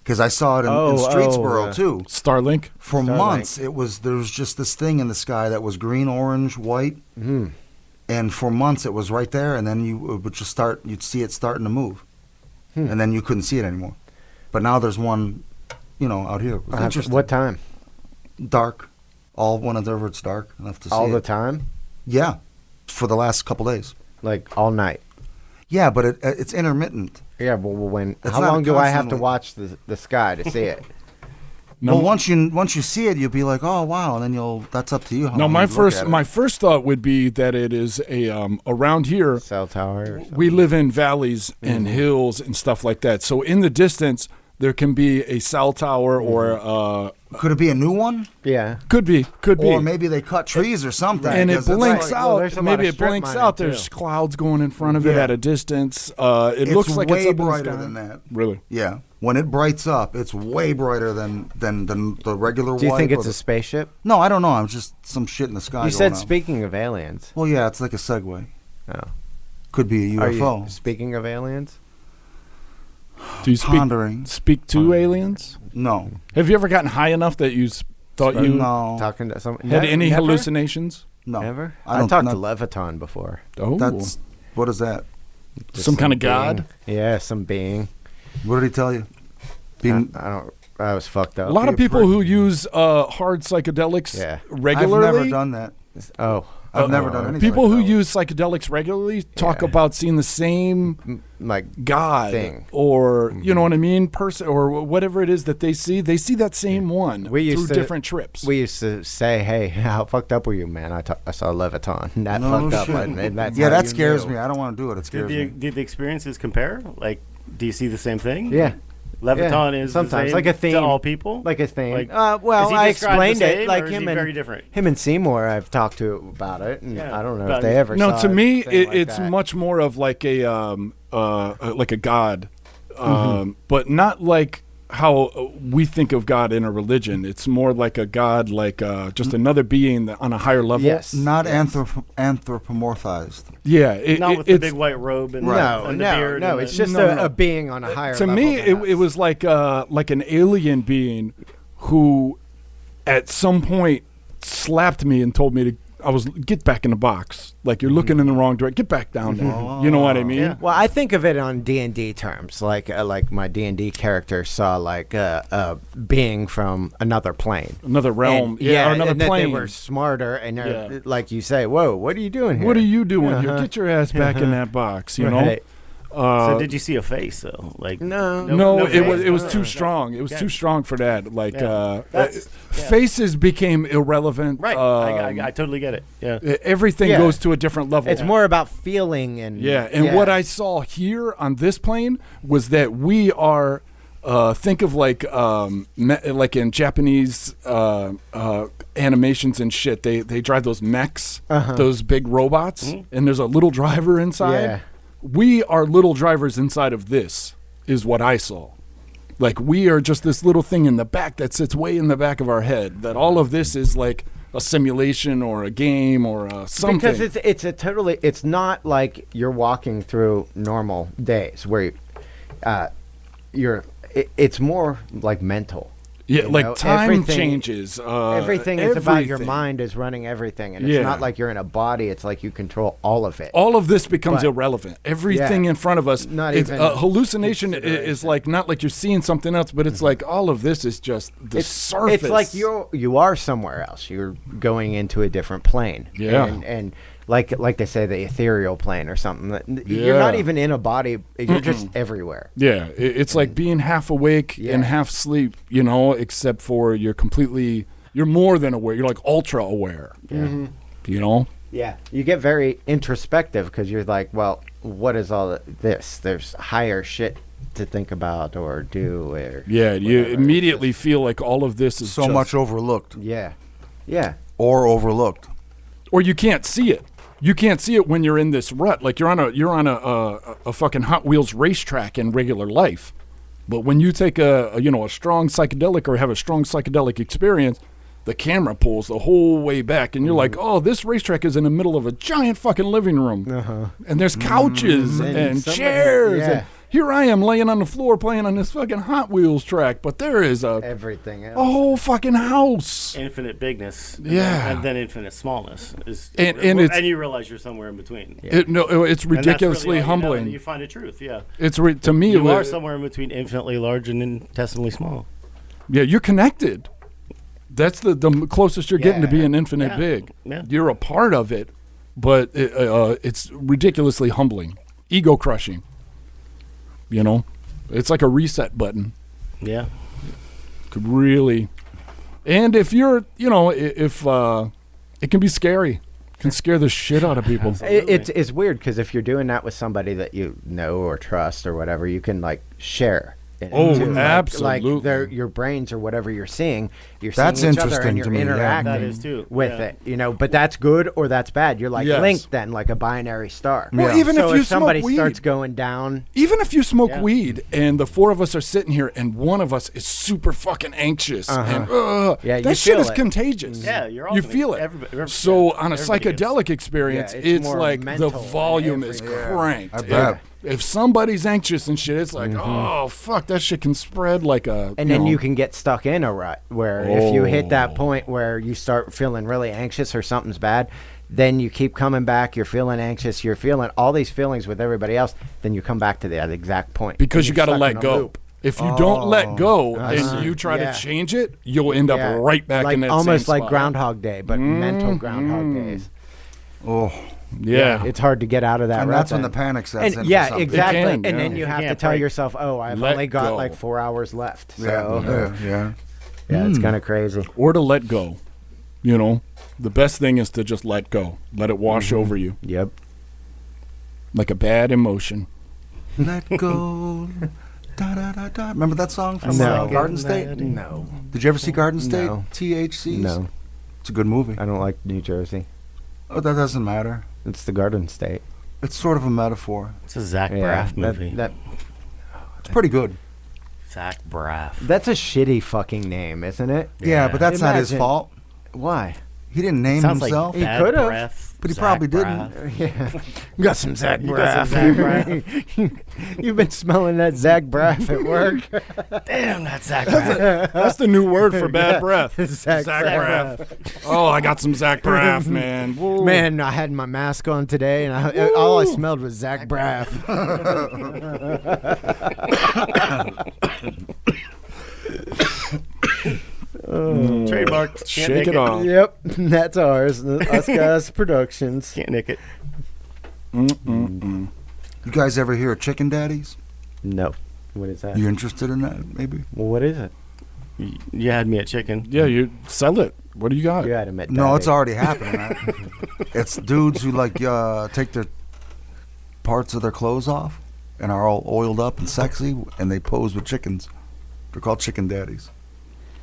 because I saw it in Streetsboro too. Starlink. For Starlink. months, there was just this thing in the sky that was green, orange, white, and for months it was right there, and then you'd see it starting to move, and then you couldn't see it anymore. But now there's one, you know, out here. It was interesting. What time? Dark, whenever it's dark enough to see All the it. time? Yeah, for the last couple days. Like all night? Yeah, but it's intermittent. Yeah, well, when? It's How not long do I have to constantly. watch the sky to see it? No, Well, once you see it, you'll be like, oh wow, and then that's up to you. How no. long My you look at first it. thought would be that it is a around here. Cell tower or something? We live in valleys and hills and stuff like that. So in the distance, there can be a cell tower or Could it be a new one? Yeah. could be. Or maybe they cut trees or something. And it 'cause it's blinks like- Well, there's out. a lot Maybe of it strip blinks mining, out. There's too. clouds going in front of it Yeah. at a distance. It looks like way it's up in the brighter sky. than that. Really? Yeah, when it brights up, it's way brighter than the regular. Do you white think or it's the- a spaceship? No, I don't know. I'm just some shit in the sky. You going said on. speaking of aliens. Well, yeah, it's like a segue. Oh. Could be a Are UFO. you speaking of aliens? Do you Pondering. speak to aliens? No, Have you ever gotten high enough that you thought you no, Talking to someone? had any never? hallucinations? no. Never? I I don't- talked not- to Leviton before. Oh, That's what is that? Just some kind of being. god. Yeah, some being. What did he tell you? Being, I don't. I was fucked up. A lot of people who use hard psychedelics Yeah. regularly. I've never done that. Oh. I've never done anything. People like who that. use psychedelics regularly talk Yeah. about seeing the same Like god thing. or you know what I mean, person or whatever it is that they see. They see that same one We used through to- different trips. we used to say, "Hey, how fucked up were you, man? I saw Leviton. That No fucked up." shit. And that's Yeah, how that you scares knew. me. I don't want to do it. It scares me. Did the experiences compare? Like, do you see the same thing? Yeah. Leviton Yeah, is sometimes the same like a theme to all people. like a thing. Like, Well, is he I described the explained same, it like or is him he and very different? him and Seymour. I've talked to about it, and Yeah, I don't know but if they ever. No, saw to me, anything like it's that. much more of like a god, but not like how we think of God in a religion. It's more like a god, like just another being on a higher level. Yes. Not anthropomorphized. Yeah, Not with the it's big white robe and, No, and the no, beard. no. and It's the- just No, no. a being on a higher to level. me. than us. It was like an alien being who, at some point, slapped me and told me to. I was get back in the box. Like you're looking in the wrong direction. Get back down there. You know what I mean? Yeah. Well, I think of it on D&D terms. Like my D&D character saw like a being from another plane. Another realm. And, yeah, or another and that plane. they were smarter, and they're, Yeah. like you say, "Whoa, what are you doing here? What are you doing here? Uh-huh. Get your ass back in that box. You know. Right. So did you see a face though? Like No. No, it face? was too strong. It was Yeah. too strong for that. Like Yeah. That's- yeah. faces became irrelevant. Right. I totally get it. Yeah. Everything Yeah. goes to a different level. It's more about feeling and Yeah, and what I saw here on this plane was that we are. Think of like like in Japanese animations and shit. They drive those mechs, those big robots, and there's a little driver inside. Yeah. We are little drivers inside of this. Is what I saw. Like we are just this little thing in the back that sits way in the back of our head. That all of this is like a simulation or a game or something. Because it's not like you're walking through normal days where it's more like mental. Yeah, You like know, time everything- changes. Everything is about your everything. mind is running everything, and Yeah. it's not like you're in a body. It's like you control all of it. All of this becomes But- irrelevant. Everything Yeah. in front of us. Not it's, even hallucination is consideration. like not like you're seeing something else, but it's like all of this is just the surface. It's like you are somewhere else. You're going into a different plane. Yeah. And like they say, the ethereal plane or something. You're not Yeah. even in a body. You're just everywhere. Yeah, it's like being half awake Yeah. and half asleep, you know, except for you're more than aware. You're like ultra aware. Mm-hmm. You know? Yeah. You get very introspective because you're like, well, what is all this? There's higher shit to think about or do. Or Yeah, you whatever. immediately feel like all of this is So just, much overlooked Yeah. Yeah. or overlooked. or you can't see it. You can't see it when you're in this rut. Like you're on a fucking Hot Wheels racetrack in regular life. But when you take a strong psychedelic or have a strong psychedelic experience, the camera pulls the whole way back, and you're like, "Oh, this racetrack is in the middle of a giant fucking living room, and there's couches and somebody- chairs, yeah. and here I am laying on the floor playing on this fucking Hot Wheels track, but there is a Everything else. whole fucking house." Infinite bigness. Yeah. And then infinite smallness. And And you realize you're somewhere in between. Yeah. It's And that's really ridiculously all you know, humbling. and you find a truth, yeah. It's to me, You are it- somewhere in between infinitely large and infinitesimally small. Yeah, you're connected. That's the closest you're getting to Yeah. being infinite Yeah. big. Yeah. You're a part of it, but it's ridiculously humbling, ego crushing. You know, it's like a reset button. Yeah. Could really, and if you're, if it can be scary, can scare the shit out of people. It's weird because if you're doing that with somebody that you know or trust or whatever, you can like share. in it, Oh, too. absolutely. Like your brains or whatever you're seeing That's seeing each other interesting and you're to me, yeah. interacting That is too, with yeah. it. But that's good or that's bad. You're like Yes. linked then, like a binary star. Well, Yeah. even so if you somebody smoke weed, starts going down, even if you smoke Yeah. weed and the four of us are sitting here and one of us is super fucking anxious and Yeah, that you shit feel is it. contagious. Yeah, you're all you gonna- feel it. everybody- So on a everybody gets- psychedelic experience, Yeah, it's it's more like the mental volume and is everything. cranked. I bet. If somebody's anxious and shit, it's like, oh fuck, that shit can spread like a. and then you can get stuck in a rut where if you hit Oh. that point where you start feeling really anxious or something's bad, then you keep coming back. You're feeling anxious. You're feeling all these feelings with everybody else. Then you come back to that exact point because and you you're got to stuck let in a go. loop. If you don't let go I see. and you try Yeah. to change it, you'll end up Yeah, right back like in that almost same like spot. Groundhog Day, but mental Groundhog Days. Oh, Yeah. It's hard to get out of that. and rut that's when then. the panic sets in. And for yeah, some people. exactly. can, and yeah. then you You have to can't tell break. yourself, "Oh, I've Let only got go. like 4 hours left." So Yeah. yeah, it's kind of crazy. Or to let go. The best thing is to just let go. Let it wash over you Yep. like a bad emotion. Let go. Da, da, da, da. Remember that song from No. Garden State? No, Did you ever see Garden State? No. THCs? no, It's a good movie. I don't like New Jersey. Oh, that doesn't matter. It's the Garden State. It's sort of a metaphor. It's a Zach Yeah, Braff movie. It's pretty good. Zach Braff. That's a shitty fucking name, isn't it? Yeah, but that's not his Imagine- fault. Why? He didn't name Sounds himself. like He bad could've, breath, but he Zach probably didn't. Braff. Yeah, got some Zach You got some Zach You've been smelling that Zach Braff at work. Damn, that's Zach Braff. That's the new word for bad breath. Zach Braff. Oh, I got some Zach Braff, man. Whoa. Man, I had my mask on today, and all I smelled was Zach Braff. Trademarked. Can't Shake nick it off. Yep, that's ours. Us Guys Productions. Can't nick it. You guys ever hear of Chicken Daddies? No. What is that? You interested in that? Maybe. Well, what is it? You had me at chicken. Yeah, you sell it. What do you got? You had him at No, it's Daddy. already happening. It's dudes who take their parts of their clothes off and are all oiled up and sexy, and they pose with chickens. They're called Chicken Daddies.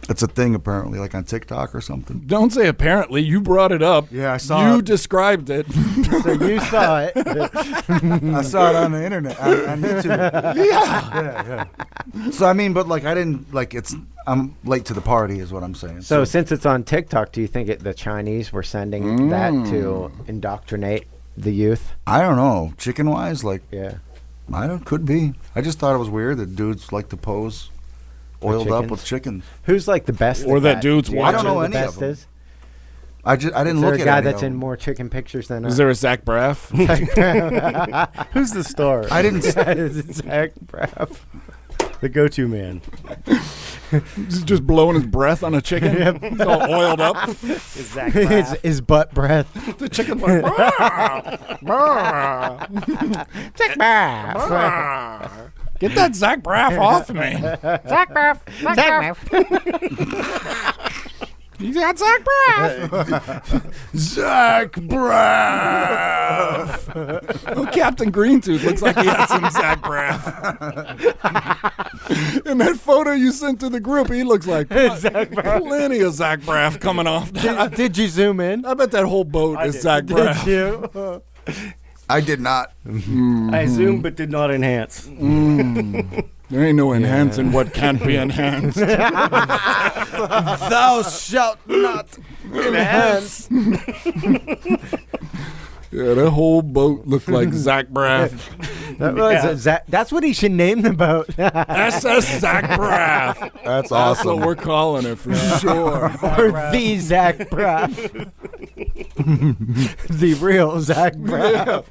It's a thing apparently, like on TikTok or something. Don't say apparently. You brought it up. Yeah, I saw You it. described it. So you saw it. I saw it on the internet, on YouTube. Yeah. So I mean, but like I didn't like I'm late to the party, is what I'm saying. So since it's on TikTok, do you think the Chinese were sending that to indoctrinate the youth? I don't know, chicken wise, like Yeah. could be. I just thought it was weird that dudes like to pose oiled up with chickens. Who's like the best? Or at that dude's Do you watching. I don't know who any the of best them. is? I didn't Is look there at a guy any that's of in them. more chicken pictures than Is there a Zach Braff? Who's the star? I didn't. Zach Braff. The go-to man. He's just blowing his breath on a chicken. He's all oiled up. Is Zach His butt breath. The chicken's like, "Brah, brah, Zach Braff. brah." Get that Zach Braff off me. Zach Braff. You got Zach Braff. Zach Braff. Oh, Captain Greentooth looks like he had some Zach Braff. In that photo you sent to the group, he looks like plenty of Zach Braff coming off. Did you zoom in? I bet that whole boat is Zach Braff. you? I did not. I zoomed but did not enhance. There ain't no enhancing what can't be enhanced. Thou shalt not enhance. Yeah, that whole boat looked like Zach Braff. That was a Zach. That's what he should name the boat. SS Zach Braff. That's That's awesome. what we're calling it for sure. Or the Zach Braff. The real Zach Braff.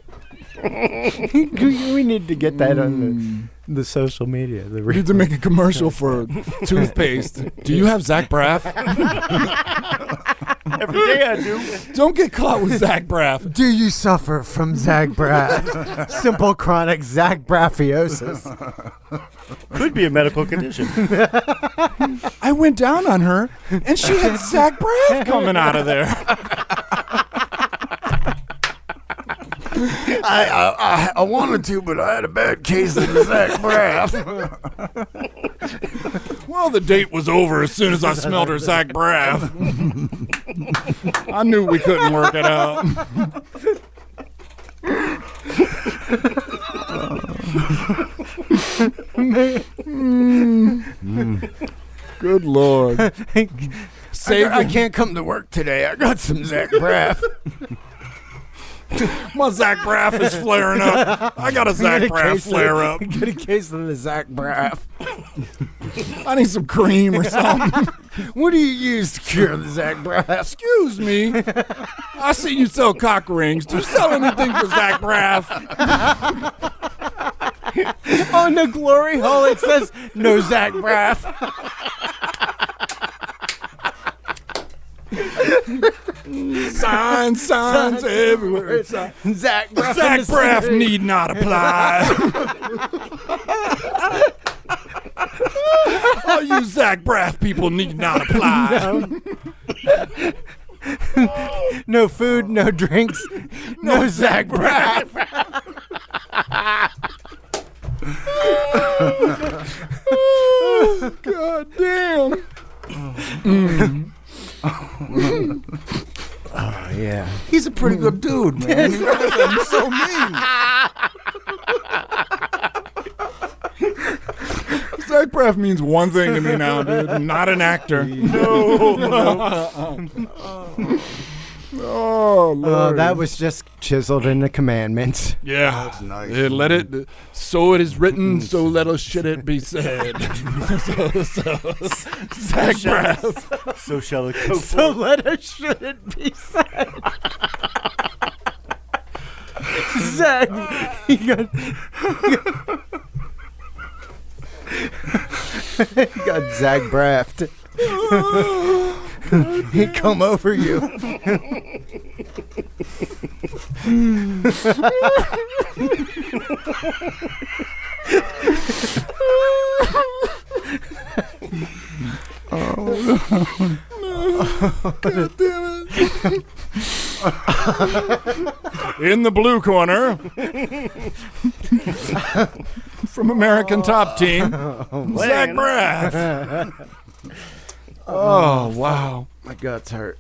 We need to get that on the social media. The We need to make a commercial for toothpaste. Do you have Zach Braff? Every day I do. Don't get caught with Zach Braff. Do you suffer from Zach Braff? Simple chronic Zach Braffiosis. Could be a medical condition. I went down on her, and she had Zach Braff coming out of there. I wanted to, but I had a bad case of the Zach Braff. Well, the date was over as soon as I smelled her Zach Braff. I knew we couldn't work it out. Good Lord. I can't come to work today. I got some Zach Braff. My Zach Braff is flaring up. I got a Zach Braff flare up. Get a case of the Zach Braff. I need some cream or something. What do you use to cure the Zach Braff? Excuse me. I see you sell cock rings. Do you sell anything for Zach Braff? On the glory hole it says no Zach Braff. Signs everywhere. Zach Braff. Zach Braff need not apply. All you Zach Braff people need not apply. No food, no drinks, no Zach Braff. God damn. Oh, yeah. He's a pretty good dude, man. He's so mean. Zach Braff means one thing to me now, dude. Not an actor. Oh, Lord. That was just chiseled in the commandments. Yeah. That's nice. Let it. So it is written. So let us should it be said. Zach Braff. So shall it go So forth. let us should it be said. Zach, he got Zach Braff. He come over you. God damn it. In the blue corner, from American Top Team, Zach Braff. Oh, wow. My guts hurt.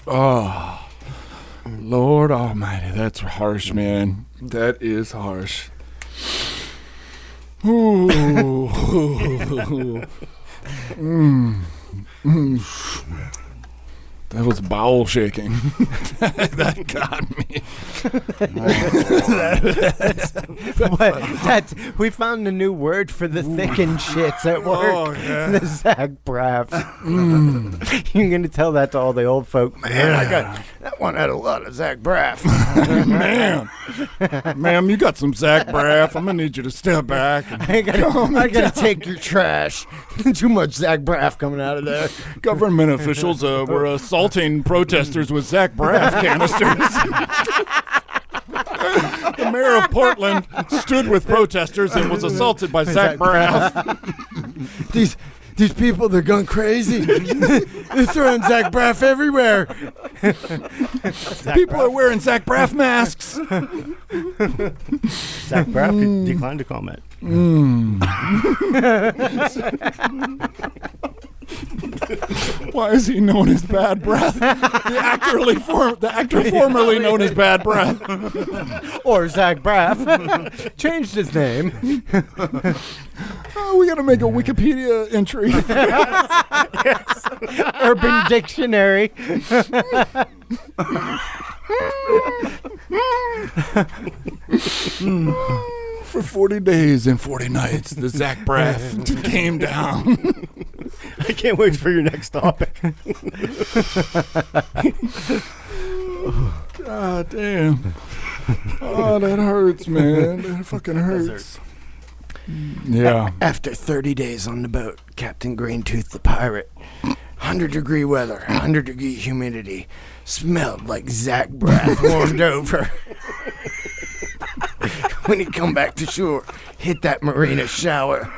Oh, Lord Almighty, that's harsh, man. That is harsh. Ooh. That was bowel shaking. That got me. We found a new word for the thickened shits at work. Oh, yeah. The Zach Braff. You're going to tell that to all the old folk. Man, I got that one had a lot of Zach Braff. Ma'am, you got some Zach Braff. I'm going to need you to step back. I gotta take your trash. Too much Zach Braff coming out of there. Government officials were assaulting protesters with Zach Braff canisters. The mayor of Portland stood with protesters and was assaulted by Zach Braff. These people, they're going crazy. They're throwing Zach Braff everywhere. People are wearing Zach Braff masks. Zach Braff declined to comment. Why is he known as Bad Breath? The actor formerly known as Bad Breath. Or Zach Braff. Changed his name. Oh, we got to make a Wikipedia entry. Urban Dictionary. For 40 days and 40 nights, the Zach Braff came down. I can't wait for your next topic. God damn. Oh, that hurts, man. That fucking hurts. Yeah. After 30 days on the boat, Captain Greentooth the pirate, 100-degree weather, 100-degree humidity, smelled like Zach Braff warmed over. When he come back to shore, hit that marina shower,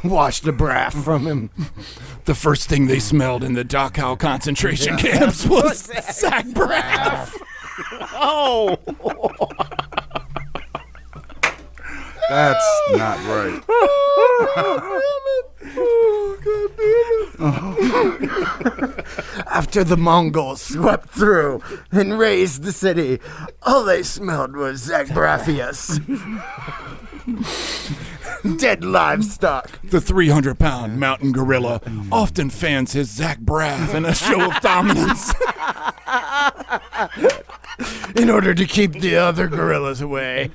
wash the Braff from him. The first thing they smelled in the Dachau concentration camps was Zach Braff. Oh! That's not right. After the Mongols swept through and razed the city, all they smelled was Zach Braffius. Dead livestock. The 300-pound mountain gorilla often fans his Zach Braff in a show of dominance. In order to keep the other gorillas away,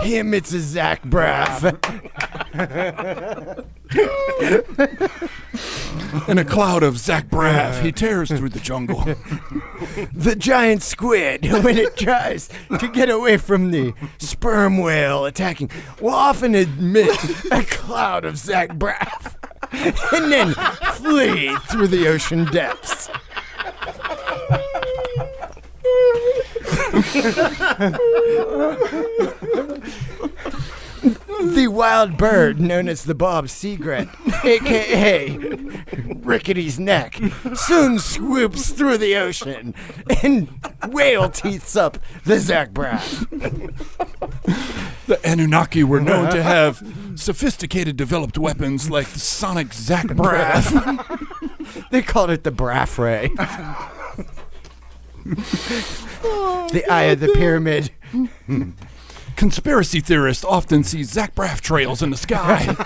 he emits a Zach Braff. In a cloud of Zach Braff, he tears through the jungle. The giant squid, when it tries to get away from the sperm whale attacking, will often emit a cloud of Zach Braff and then flee through the ocean depths. The wild bird known as the bob seagret, a.k.a. Rickety's neck, soon swoops through the ocean and whale teeths up the Zach Braff. The Anunnaki were known to have sophisticated developed weapons like the sonic Zach Braff. They called it the Braff Ray. The eye of the pyramid. Conspiracy theorists often see Zach Braff trails in the sky.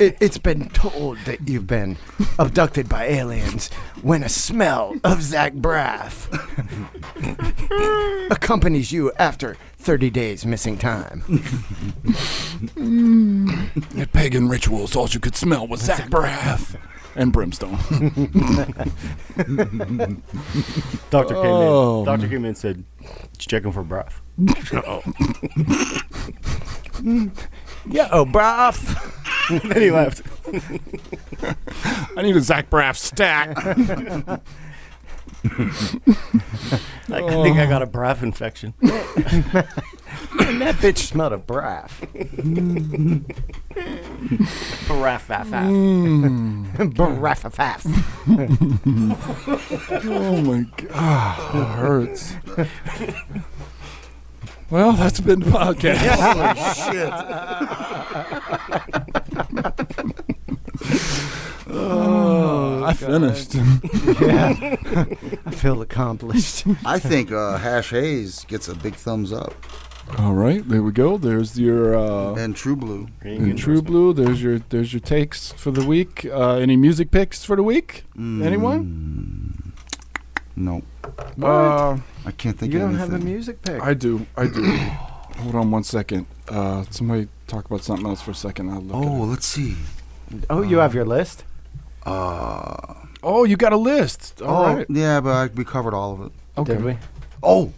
It's been told that you've been abducted by aliens when a smell of Zach Braff accompanies you after 30 days missing time. At pagan rituals, all you could smell was Zach Braff and brimstone. Doctor Oh, came in and said, checking for breath. Yo, Braff. Then he left. I need a Zach Braff stack. I think I got a breath infection. And that bitch smelled of Braff. Braff-faff-faff. Braff-faff. Oh my God, it hurts. Well, that's been the podcast. Holy shit. I finished. Yeah. I feel accomplished. I think Hash Haze gets a big thumbs up. All right, there we go. There's your And True Blue. and True Blue. There's your takes for the week. Any music picks for the week? Anyone? No. Uh, I can't think You of don't anything. have a music pick. I do. Hold on one second. Somebody talk about something else for a second. I'll look at it. Let's see. Oh, you have your list? Oh, you got a list. All right. Yeah, but we covered all of it. Okay. Did we? Oh!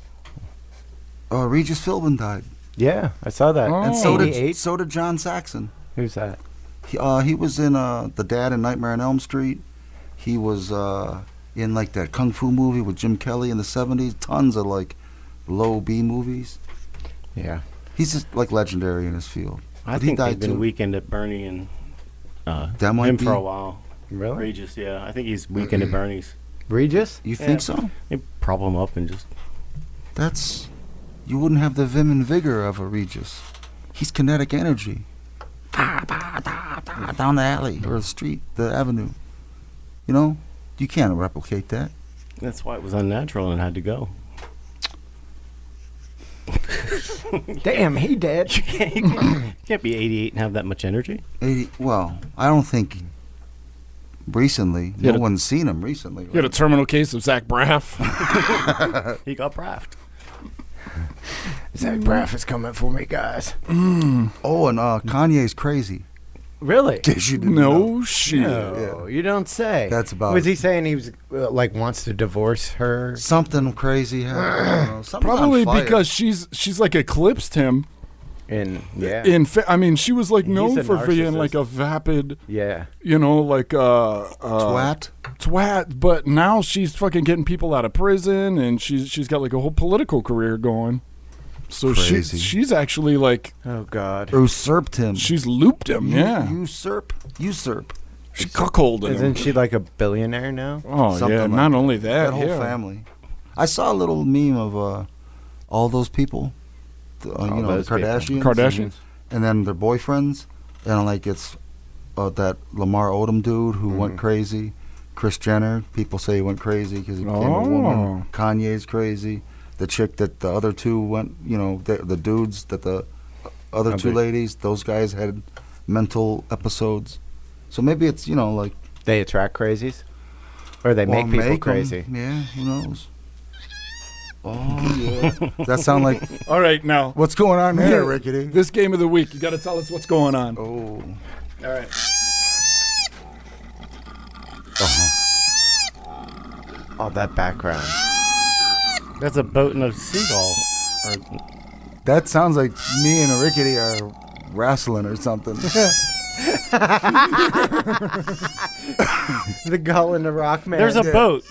Regis Philbin died. Yeah, I saw that. Oh. And '88? so did John Saxon. Who's that? He was in The Dad in Nightmare on Elm Street. He was in like that Kung Fu movie with Jim Kelly in the 70s. Tons of like low B movies. Yeah. He's just like legendary in his field. I But think he they've died been too. Weekend at Bernie and That might him be. for a while. Really? Regis, yeah. I think he's Weekend at Bernie's. Regis? You think Yeah. so? They prop him up and just... You wouldn't have the vim and vigor of a Regis. He's kinetic energy. Down the alley or the street, the avenue. You know, you can't replicate that. That's why it was unnatural and had to go. Damn, he dead. You can't be 88 and have that much energy. Well, I don't think recently. Yeah, No one's seen him recently. You had a Right? terminal case of Zach Braff. He got braffed. Zach Braff is coming for me, guys. Oh, and Kanye's crazy. Really? Guess you didn't know. No shit. No, you don't say. That's about Was it. he saying he was like wants to divorce her? Something crazy happened. I don't know. Something's Probably on fire. because she's like eclipsed him. And yeah, I mean, she was like He's known a for being narcissist. like a vapid, yeah. like twat. twat. But now she's fucking getting people out of prison, and she's got like a whole political career going. So Crazy. she's actually like Oh God. Usurped him. she's looped him. Yeah, Usurp. she cuckolded him. Isn't she like a billionaire now? Oh Something yeah, like not only that, That whole yeah. family. I saw a little meme of all those people. The those people. Kardashians. Kardashians. And then their boyfriends. And like it's that Lamar Odom dude who went crazy. Kris Jenner. People say he went crazy because he became a woman. Kanye's crazy. The chick that the other two went, the dudes that the other two ladies, those guys had mental episodes. So maybe it's, like... They attract crazies, or they well, make people 'em. crazy. Yeah, who knows? Oh, yeah. Does that sound like... All right, now What's going on there, Rickety? this game of the week, you got to tell us what's going on. Oh. All right. Oh, that background. That's a boat and a seagull. Or, That sounds like me and Rickety are wrestling or something. The gull and the rock man. there's a boat.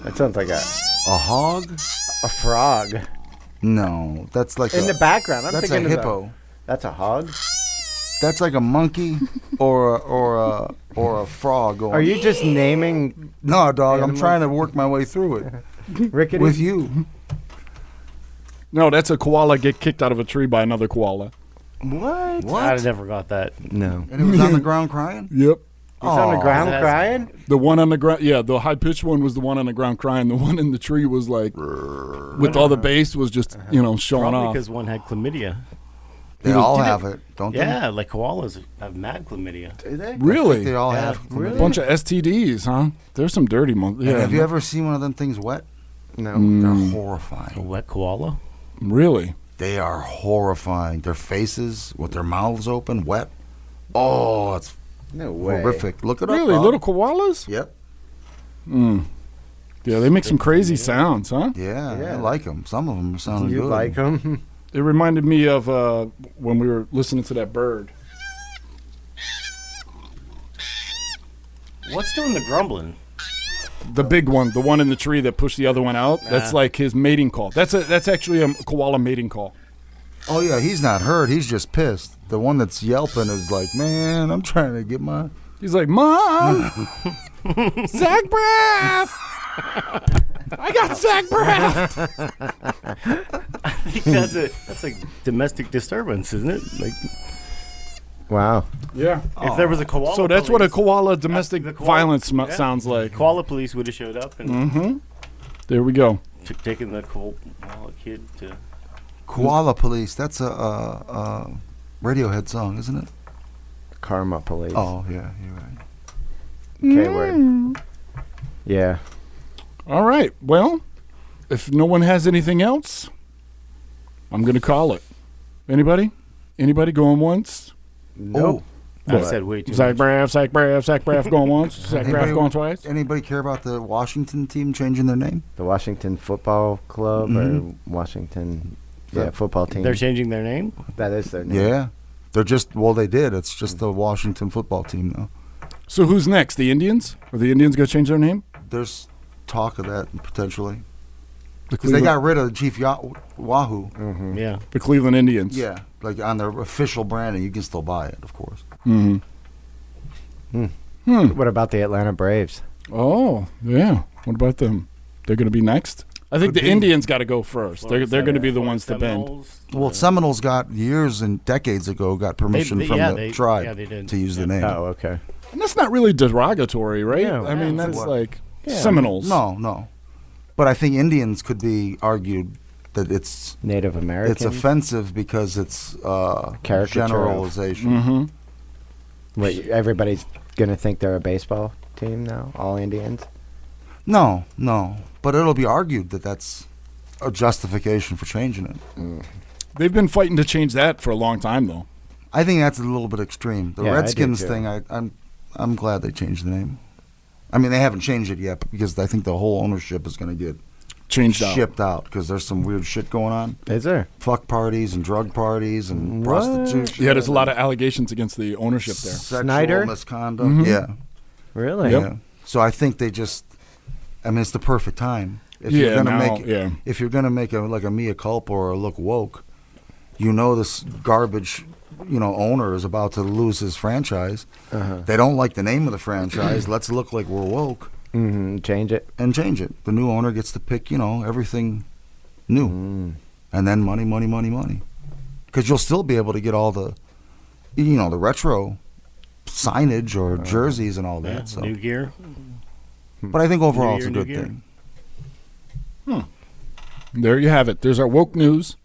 That sounds like A hog? a frog No, that's like in the background. I'm that's a thinking hippo. That's a hog. That's like a monkey or a frog. Going, Are you just naming No, dog. I'm animals? trying to work my way through it Rickety? with you. No, that's a koala get kicked out of a tree by another koala. What? I never got that. No. And it was on the ground crying. Yep. He's on the ground That's- crying. The one on the ground, yeah, the high pitched one was the one on the ground crying. The one in the tree was like, with all the bass, was just showing Probably off. because one had chlamydia. They all have it, don't Yeah, like koalas have mad chlamydia. Do they? they? Really, They all Yeah. have. Really? a bunch of STDs, huh? There's some dirty ones. And Yeah, have you ever seen one of them things wet? No. They're A horrifying. wet koala? really? They are horrifying. Their faces with their mouths open, wet. Oh, it's No way. horrific. Look it up. Really, Bob. little koalas? Yep. Yeah, they make some crazy sounds, huh? Yeah, Yeah. I like them. Some of them sound You good. like them? It reminded me of when we were listening to that bird. What's doing the grumbling? The big one, the one in the tree that pushed the other one out. That's Nah. like his mating call. That's actually a koala mating call. Oh yeah, he's not hurt. He's just pissed. The one that's yelping is like, man, I'm trying to get my. He's like, Mom, Zach Braff. I got Zach Braff. I think that's a domestic disturbance, isn't it? Like Wow. Yeah. If there was a koala So that's what a police, koala domestic the koala- violence yeah. sounds like. koala police would have showed up and Mm-hmm. There we go. taken the koala kid to. Koala Police. That's a Radiohead song, isn't it? Karma Police. Oh yeah, you're right. K-word. Yeah. All right. Well, if no one has anything else, I'm going to call it. Anybody? Anybody going once? Nope. I What? said way too Zach much. Braff going once, Zach Braff going twice. Anybody care about the Washington team changing their name? The Washington Football Club or Washington football team. They're changing their name. That is their name. Yeah, they're just they did. It's just the Washington football team now. So who's next? The Indians? Are the Indians going to change their name? There's talk of that potentially The because they Cleveland, got rid of Chief Wahoo. Mm-hmm. Yeah. the Cleveland Indians. Yeah, like on their official branding, you can still buy it, of course. Mm-hmm. What about the Atlanta Braves? Oh, yeah. What about them? They're going to be next? I think Could the be. Indians got to go first. They're going to be the Florida ones to bend. Seminoles. Well, Seminoles got years and decades ago got permission from the tribe yeah, they did. to use the Yeah. name. Oh, okay. And that's not really derogatory, right? Yeah. I mean, Yeah. that's What? like Yeah. Seminoles. No. But I think Indians could be argued that it's Native American. it's offensive because it's Caricature of- generalization. Mm-hmm. Wait, everybody's gonna think they're a baseball team now. All Indians. No. But it'll be argued that that's a justification for changing it. They've been fighting to change that for a long time, though. I think that's a little bit extreme. The Yeah, I do Redskins too. thing, I'm glad they changed the name. I mean, they haven't changed it yet because I think the whole ownership is going to get Changed out. shipped out because there's some weird shit going on. Is there? Fuck parties and drug parties and What? prostitution. Yeah, there's a lot of allegations against the ownership there. Sexual Snyder? misconduct. Mhm. Yeah. Really? Yep. Yeah. So I think they just. I mean, it's the perfect time. If Yeah, you're gonna now, make, yeah. if you're gonna make a mea culpa or a look woke, this garbage, owner is about to lose his franchise. Uh-huh. They don't like the name of the franchise. Let's look like we're woke Mm-hmm. Change it. and change it. The new owner gets to pick, everything new, and then money. Because you'll still be able to get all the, the retro signage or jerseys and all that. Yeah, So, new gear. but I think overall New it's a year, new good gear. thing. There you have it. There's our woke news.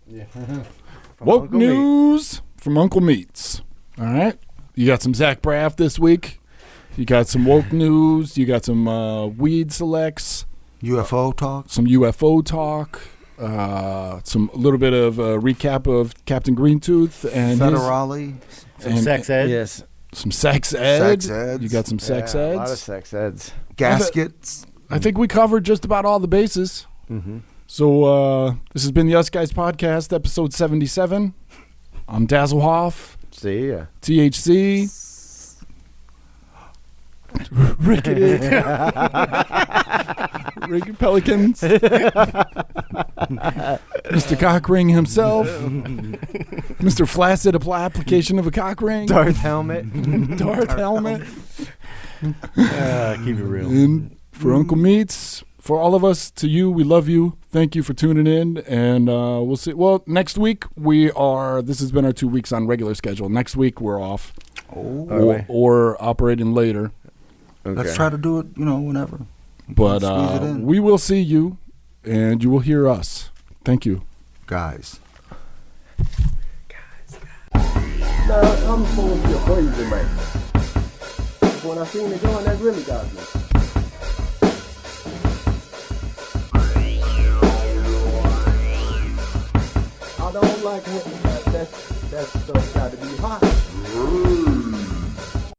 Woke Uncle Meat. news from Uncle Meats. All right. You got some Zach Braff this week. You got some woke news. You got some weed selects. UFO talk. Some UFO talk. Some little bit of a recap of Captain Greentooth and his- Federale. Some and- sex ed. Yes. some sex ed. Sex eds. You got some sex Yeah, eds. A lot of sex eds. Gaskets. I think we covered just about all the bases. Mm-hmm. So this has been the Us Guys Podcast, episode 77. I'm Dazzlehoff, See ya. THC, Rickety, Ricky Pelicans, Mr. Cockring himself, Mr. Flaccid application of a cock ring, Darth helmet. Darth helmet, Keep it real. and for Uncle Meats, for all of us, to you, we love you. Thank you for tuning in, and we'll see. Well, next week this has been our 2 weeks on regular schedule. Next week we're off, or operating later. Okay. Let's try to do it, whenever. But Squeeze it in. we will see you, and you will hear us. Thank you. Guys. Now, I'm supposed to be a crazy man. When I seen the joint, that really got me. I don't like it. That stuff got to be hot.